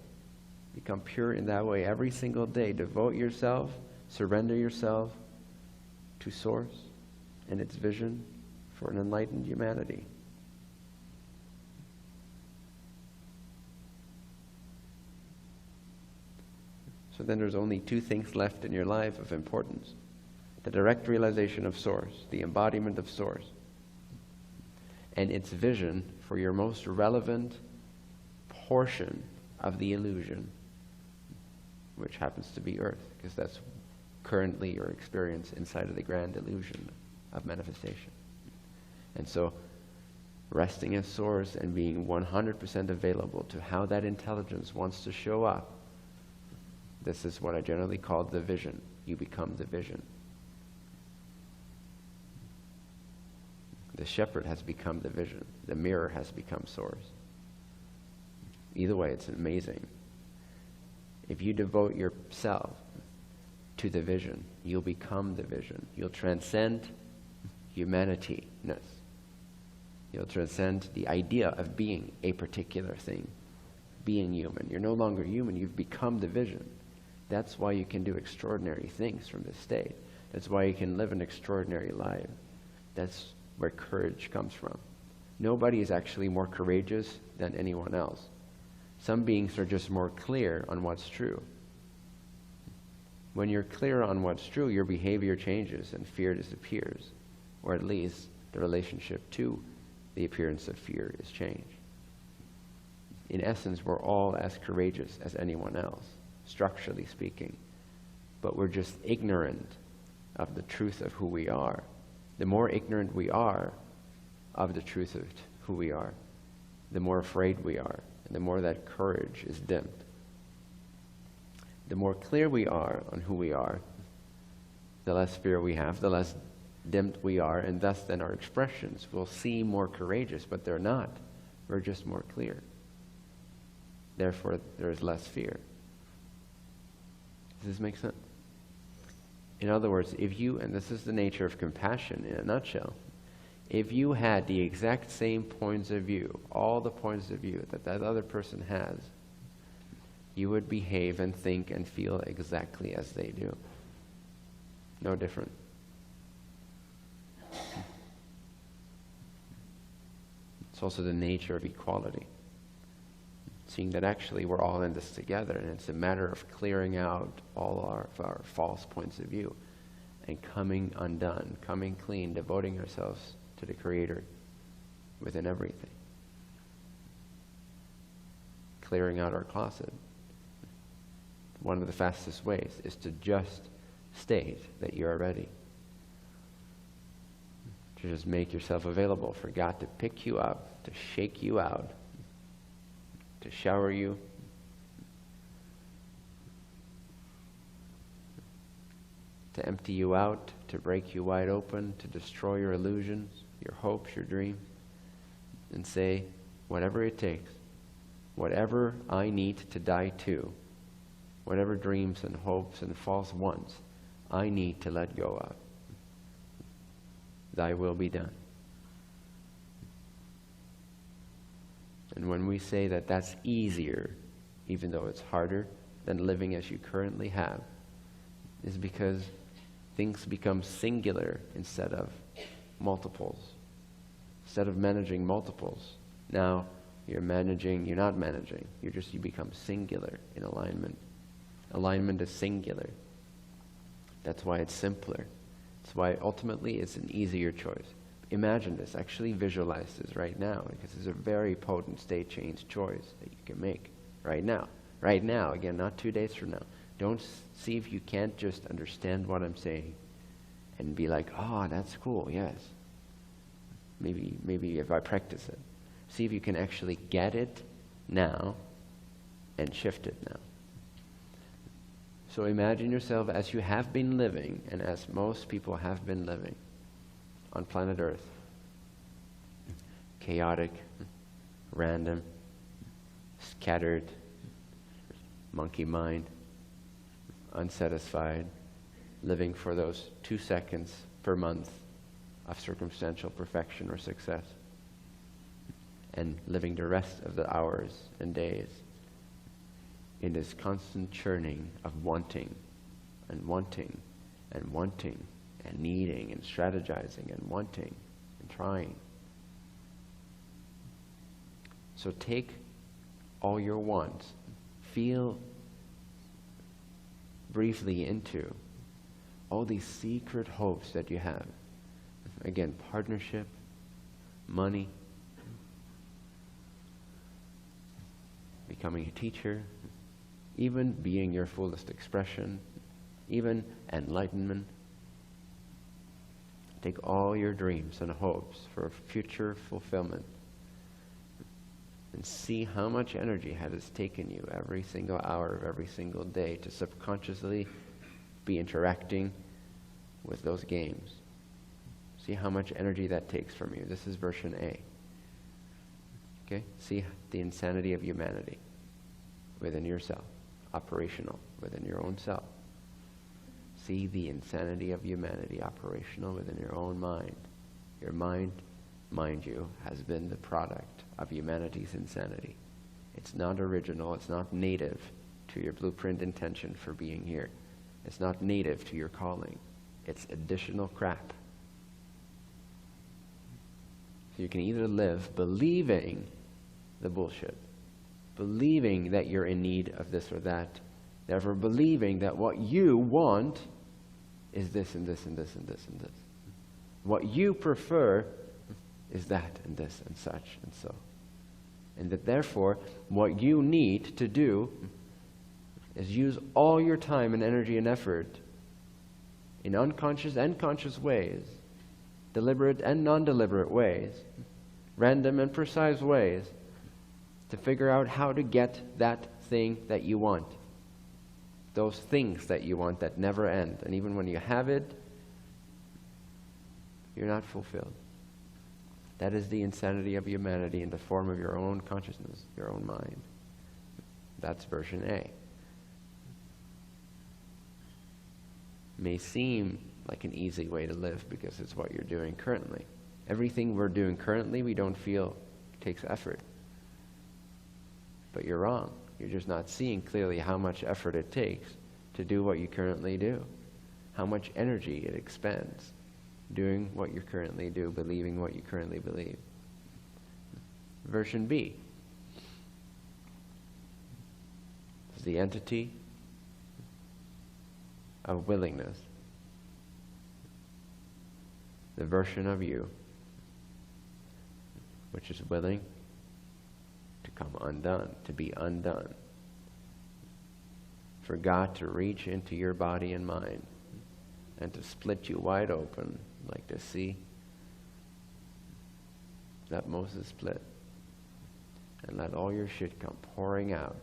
Become pure in that way every single day. Devote yourself, surrender yourself to source and its vision for an enlightened humanity. So then there's only 2 things left in your life of importance. The direct realization of source, the embodiment of source, and its vision for your most relevant portion of the illusion, which happens to be Earth, because that's currently your experience inside of the grand illusion of manifestation. And so, resting as source and being 100% available to how that intelligence wants to show up, this is what I generally call the vision. You become the vision. The shepherd has become the vision. The mirror has become source. Either way, it's amazing. If you devote yourself to the vision, you'll become the vision. You'll transcend humanity-ness. You'll transcend the idea of being a particular thing, being human. You're no longer human. You've become the vision. That's why you can do extraordinary things from this state. That's why you can live an extraordinary life. That's where courage comes from. Nobody is actually more courageous than anyone else. Some beings are just more clear on what's true. When you're clear on what's true, your behavior changes and fear disappears, or at least the relationship to the appearance of fear is changed. In essence, we're all as courageous as anyone else, structurally speaking, but we're just ignorant of the truth of who we are. The more ignorant we are of the truth of who we are, the more afraid we are, and the more that courage is dimmed. The more clear we are on who we are, the less fear we have, the less dimmed we are, and thus then our expressions will seem more courageous, but they're not. We're just more clear. Therefore, there is less fear. Does this make sense? In other words, if you, and this is the nature of compassion in a nutshell, if you had the exact same points of view, all the points of view that that other person has, you would behave and think and feel exactly as they do. No different. It's also the nature of equality. Seeing that actually we're all in this together, and it's a matter of clearing out all of our false points of view and coming undone, coming clean, devoting ourselves to the Creator within everything. Clearing out our closet. One of the fastest ways is to just state that you are ready. To just make yourself available for God to pick you up, to shake you out, to shower you, to empty you out, to break you wide open, to destroy your illusions, your hopes, your dreams, and say, whatever it takes, whatever I need to die to, whatever dreams and hopes and false wants I need to let go of, thy will be done. And when we say that that's easier, even though it's harder than living as you currently have, is because things become singular instead of multiples. Instead of managing multiples, now you're not managing, you become singular in alignment. Alignment is singular. That's why it's simpler. That's why ultimately it's an easier choice. Imagine this, actually visualize this right now, because it's a very potent state change choice that you can make right now. Right now, again, not 2 days from now. Don't see if you can't just understand what I'm saying and be like, oh, that's cool, yes. Maybe if I practice it. See if you can actually get it now and shift it now. So imagine yourself as you have been living, and as most people have been living on planet Earth. Chaotic, random, scattered, monkey mind, unsatisfied, living for those 2 seconds per month of circumstantial perfection or success, and living the rest of the hours and days in this constant churning of wanting and wanting and wanting and needing and strategizing and wanting and trying. So take all your wants, feel briefly into all these secret hopes that you have. Again, partnership, money, becoming a teacher, even being your fullest expression, even enlightenment. Take all your dreams and hopes for future fulfillment and see how much energy has it taken you every single hour of every single day to subconsciously be interacting with those games. See how much energy that takes from you. This is version A. Okay? See the insanity of humanity within yourself, operational within your own self. See the insanity of humanity operational within your own mind. Your mind, mind you, has been the product of humanity's insanity. It's not original, it's not native to your blueprint intention for being here. It's not native to your calling. It's additional crap. So you can either live believing the bullshit, believing that you're in need of this or that, therefore believing that what you want is this and this and this and this and this. What you prefer is that and this and such and so. And that therefore what you need to do is use all your time and energy and effort in unconscious and conscious ways, deliberate and non-deliberate ways, random and precise ways, to figure out how to get that thing that you want. Those things that you want that never end. And even when you have it, you're not fulfilled. That is the insanity of humanity in the form of your own consciousness, your own mind. That's version A. May seem like an easy way to live because it's what you're doing currently. Everything we're doing currently, we don't feel takes effort. But you're wrong. You're just not seeing clearly how much effort it takes to do what you currently do. How much energy it expends doing what you currently do, believing what you currently believe. Version B is the entity of willingness. The version of you which is willing to come undone, to be undone. For God to reach into your body and mind and to split you wide open like the sea that Moses split, and let all your shit come pouring out.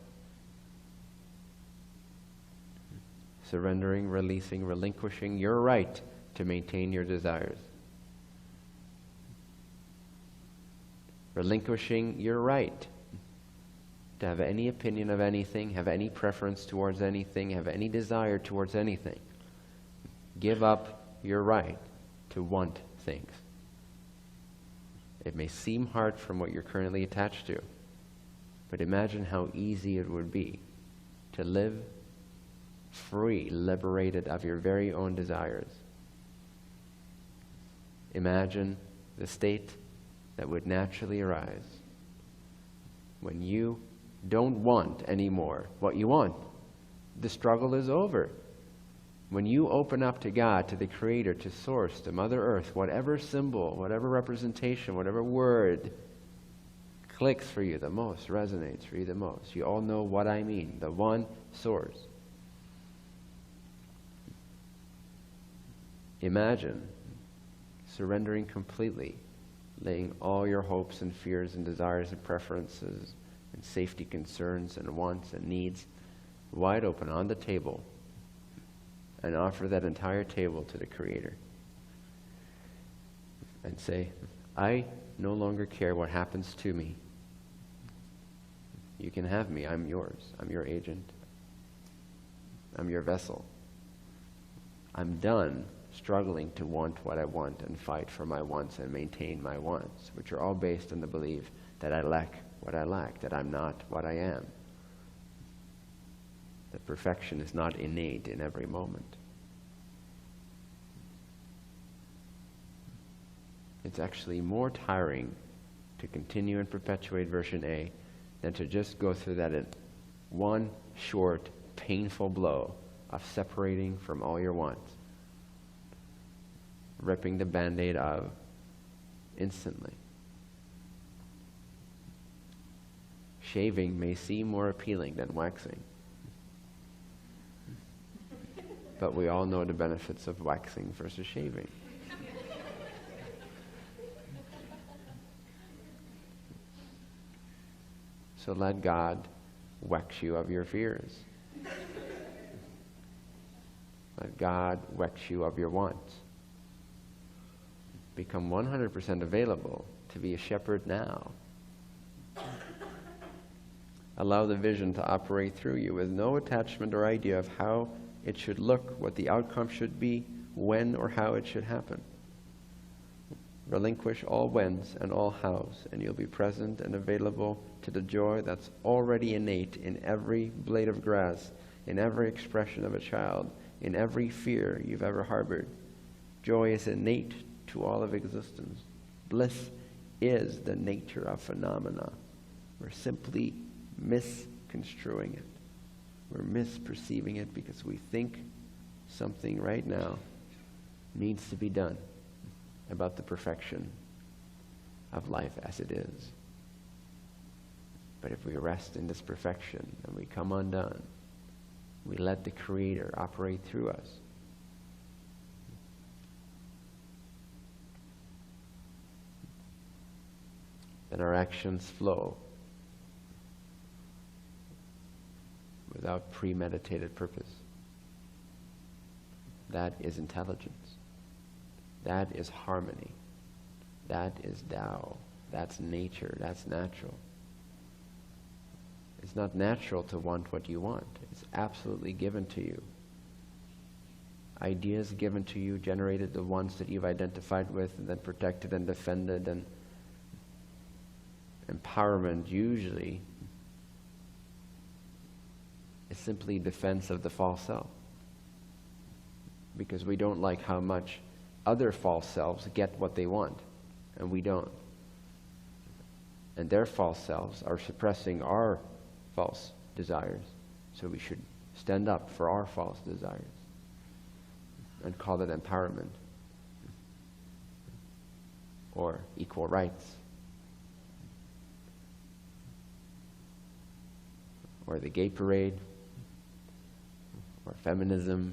Surrendering, releasing, relinquishing your right to maintain your desires. Relinquishing your right to have any opinion of anything, have any preference towards anything, have any desire towards anything. Give up your right to want things. It may seem hard from what you're currently attached to, but imagine how easy it would be to live free, liberated of your very own desires. Imagine the state that would naturally arise when you don't want anymore what you want. The struggle is over. When you open up to God, to the Creator, to Source, to Mother Earth, whatever symbol, whatever representation, whatever word clicks for you the most, resonates for you the most. You all know what I mean, the one Source. Imagine surrendering completely, laying all your hopes and fears and desires and preferences and safety concerns and wants and needs wide open on the table, and offer that entire table to the Creator and say, I no longer care what happens to me. You can have me. I'm yours. I'm your agent. I'm your vessel. I'm done struggling to want what I want and fight for my wants and maintain my wants, which are all based on the belief that I lack what I lack, that I'm not what I am. That perfection is not innate in every moment. It's actually more tiring to continue and perpetuate version A than to just go through that one short, painful blow of separating from all your wants, ripping the Band-Aid of instantly. Shaving may seem more appealing than waxing, but we all know the benefits of waxing versus shaving. So let God wax you of your fears. Let God wax you of your wants. Become 100% available to be a shepherd now. Allow the vision to operate through you with no attachment or idea of how it should look, what the outcome should be, when or how it should happen. Relinquish all whens and all hows, and you'll be present and available to the joy that's already innate in every blade of grass, in every expression of a child, in every fear you've ever harbored. Joy is innate to all of existence. Bliss is the nature of phenomena. We're simply misconstruing it. We're misperceiving it because we think something right now needs to be done about the perfection of life as it is. But if we rest in this perfection and we come undone, we let the Creator operate through us, then our actions flow without premeditated purpose. That is intelligence. That is harmony. That is Tao. That's nature. That's natural. It's not natural to want what you want. It's absolutely given to you. Ideas given to you, generated the ones that you've identified with and then protected and defended, and empowerment usually is simply defense of the false self. Because we don't like how much other false selves get what they want, and we don't. And their false selves are suppressing our false desires, so we should stand up for our false desires and call it empowerment or equal rights or the gay parade or feminism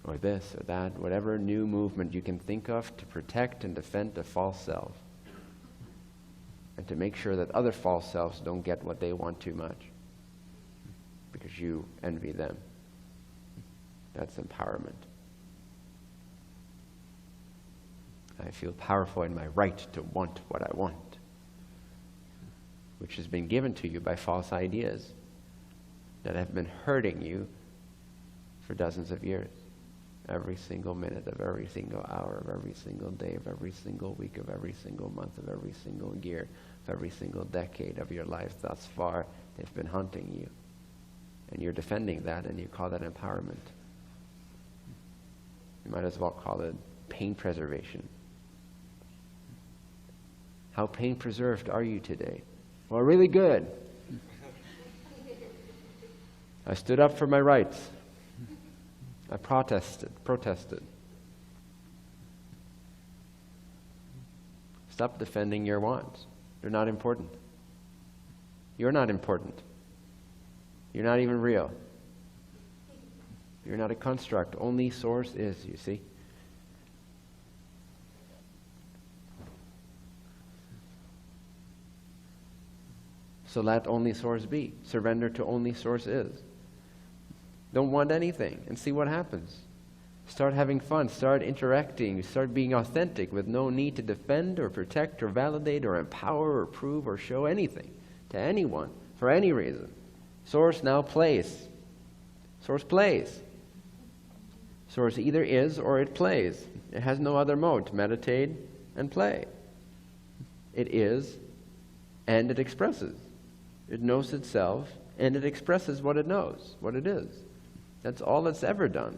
or this or that, whatever new movement you can think of to protect and defend the false self and to make sure that other false selves don't get what they want too much because you envy them. That's empowerment. I feel powerful in my right to want what I want, which has been given to you by false ideas that have been hurting you for dozens of years. Every single minute of every single hour of every single day of every single week of every single month of every single year of every single decade of your life thus far, they've been hunting you. And you're defending that, and you call that empowerment. You might as well call it pain preservation. How pain preserved are you today? Well, really good. I stood up for my rights. I protested. Stop defending your wants. They're not important. You're not important. You're not even real. You're not a construct. Only Source is, you see. So let only Source be. Surrender to only Source is. Don't want anything and see what happens. Start having fun. Start interacting. Start being authentic with no need to defend or protect or validate or empower or prove or show anything to anyone for any reason. Source now plays. Source plays. Source either is or it plays. It has no other mode to meditate and play. It is and it expresses. It knows itself and it expresses what it knows, what it is. That's all it's ever done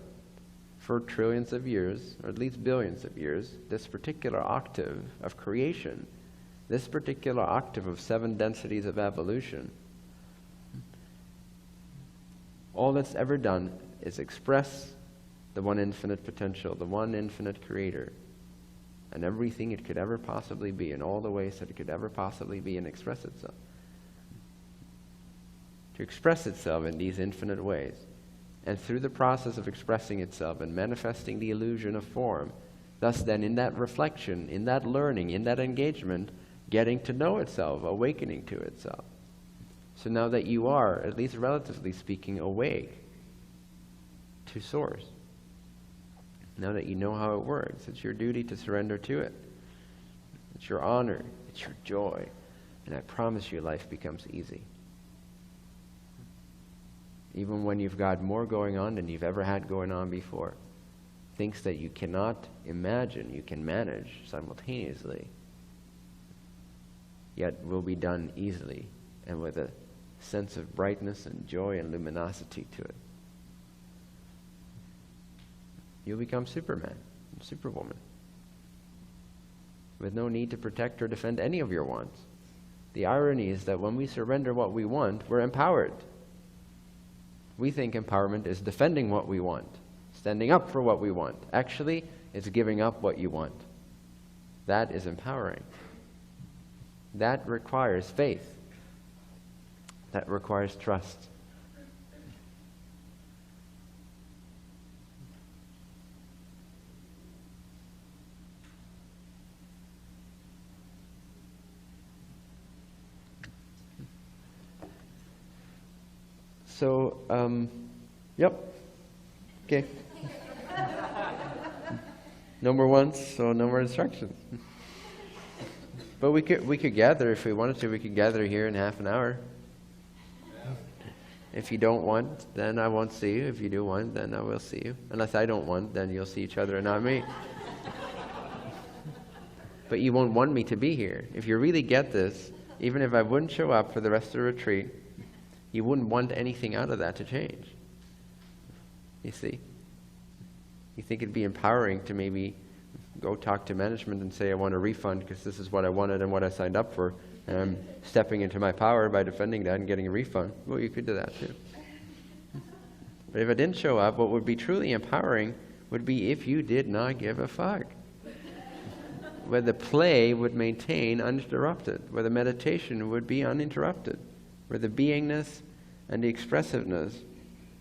for trillions of years, or at least billions of years. This particular octave of creation, this particular octave of 7 densities of evolution, all it's ever done is express the one infinite potential, the one infinite creator, and everything it could ever possibly be, in all the ways that it could ever possibly be, and express itself. To express itself in these infinite ways. And through the process of expressing itself and manifesting the illusion of form, thus then in that reflection, in that learning, in that engagement, getting to know itself, awakening to itself. So now that you are, at least relatively speaking, awake to Source, now that you know how it works, it's your duty to surrender to it. It's your honor, it's your joy, and I promise you life becomes easy. Even when you've got more going on than you've ever had going on before. Things that you cannot imagine you can manage simultaneously, yet will be done easily and with a sense of brightness and joy and luminosity to it. You'll become Superman, Superwoman, with no need to protect or defend any of your wants. The irony is that when we surrender what we want, we're empowered. We think empowerment is defending what we want, standing up for what we want. Actually, it's giving up what you want. That is empowering. That requires faith. That requires trust. So, yep. Okay. No more wants, so no more instructions. But we could gather if we wanted to. We could gather here in half an hour. If you don't want, then I won't see you. If you do want, then I will see you. Unless I don't want, then you'll see each other and not me. But you won't want me to be here. If you really get this, even if I wouldn't show up for the rest of the retreat, you wouldn't want anything out of that to change. You see? You think it'd be empowering to maybe go talk to management and say, I want a refund because this is what I wanted and what I signed up for, and I'm stepping into my power by defending that and getting a refund. Well, you could do that too. But if I didn't show up, what would be truly empowering would be if you did not give a fuck. Where the play would maintain uninterrupted, where the meditation would be uninterrupted, where the beingness and the expressiveness,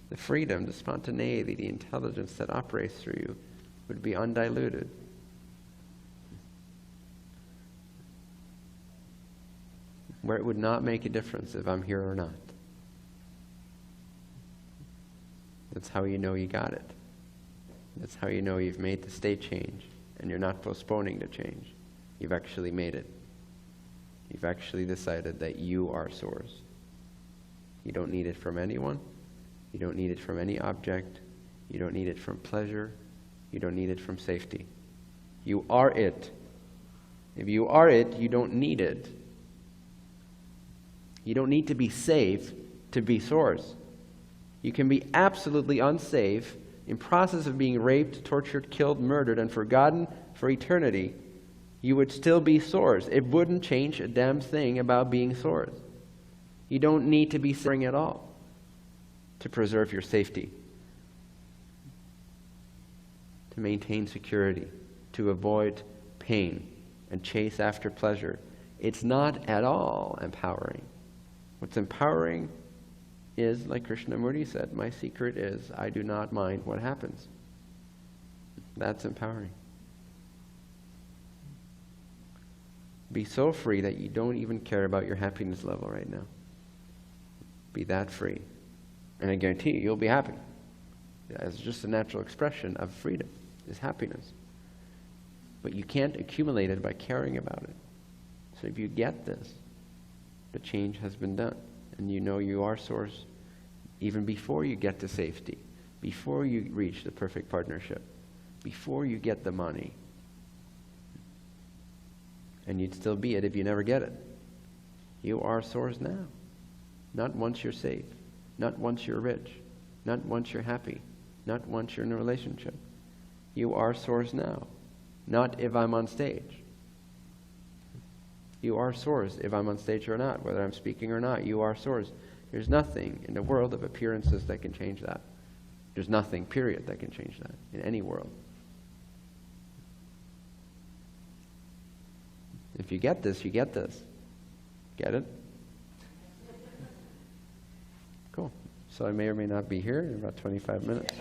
the freedom, the spontaneity, the intelligence that operates through you would be undiluted. Where it would not make a difference if I'm here or not. That's how you know you got it. That's how you know you've made the state change. And you're not postponing the change. You've actually made it. You've actually decided that you are source. You don't need it from anyone. You don't need it from any object. You don't need it from pleasure. You don't need it from safety. You are it. If you are it, you don't need it. You don't need to be safe to be source. You can be absolutely unsafe, in process of being raped, tortured, killed, murdered, and forgotten for eternity. You would still be source. It wouldn't change a damn thing about being source. You don't need to be suffering at all to preserve your safety, to maintain security, to avoid pain, and chase after pleasure. It's not at all empowering. What's empowering is, like Krishnamurti said, my secret is I do not mind what happens. That's empowering. Be so free that you don't even care about your happiness level right now. Be that free. And I guarantee you, you'll be happy. It's just a natural expression of freedom, is happiness. But you can't accumulate it by caring about it. So if you get this, the change has been done. And you know you are source even before you get to safety, before you reach the perfect partnership, before you get the money. And you'd still be it if you never get it. You are source now. Not once you're safe, not once you're rich, not once you're happy, not once you're in a relationship. You are source now, not if I'm on stage. You are source if I'm on stage or not, whether I'm speaking or not. You are source. There's nothing in the world of appearances that can change that. There's nothing, period, that can change that in any world. If you get this, you get this. Get it? Cool. So I may or may not be here in about 25 minutes.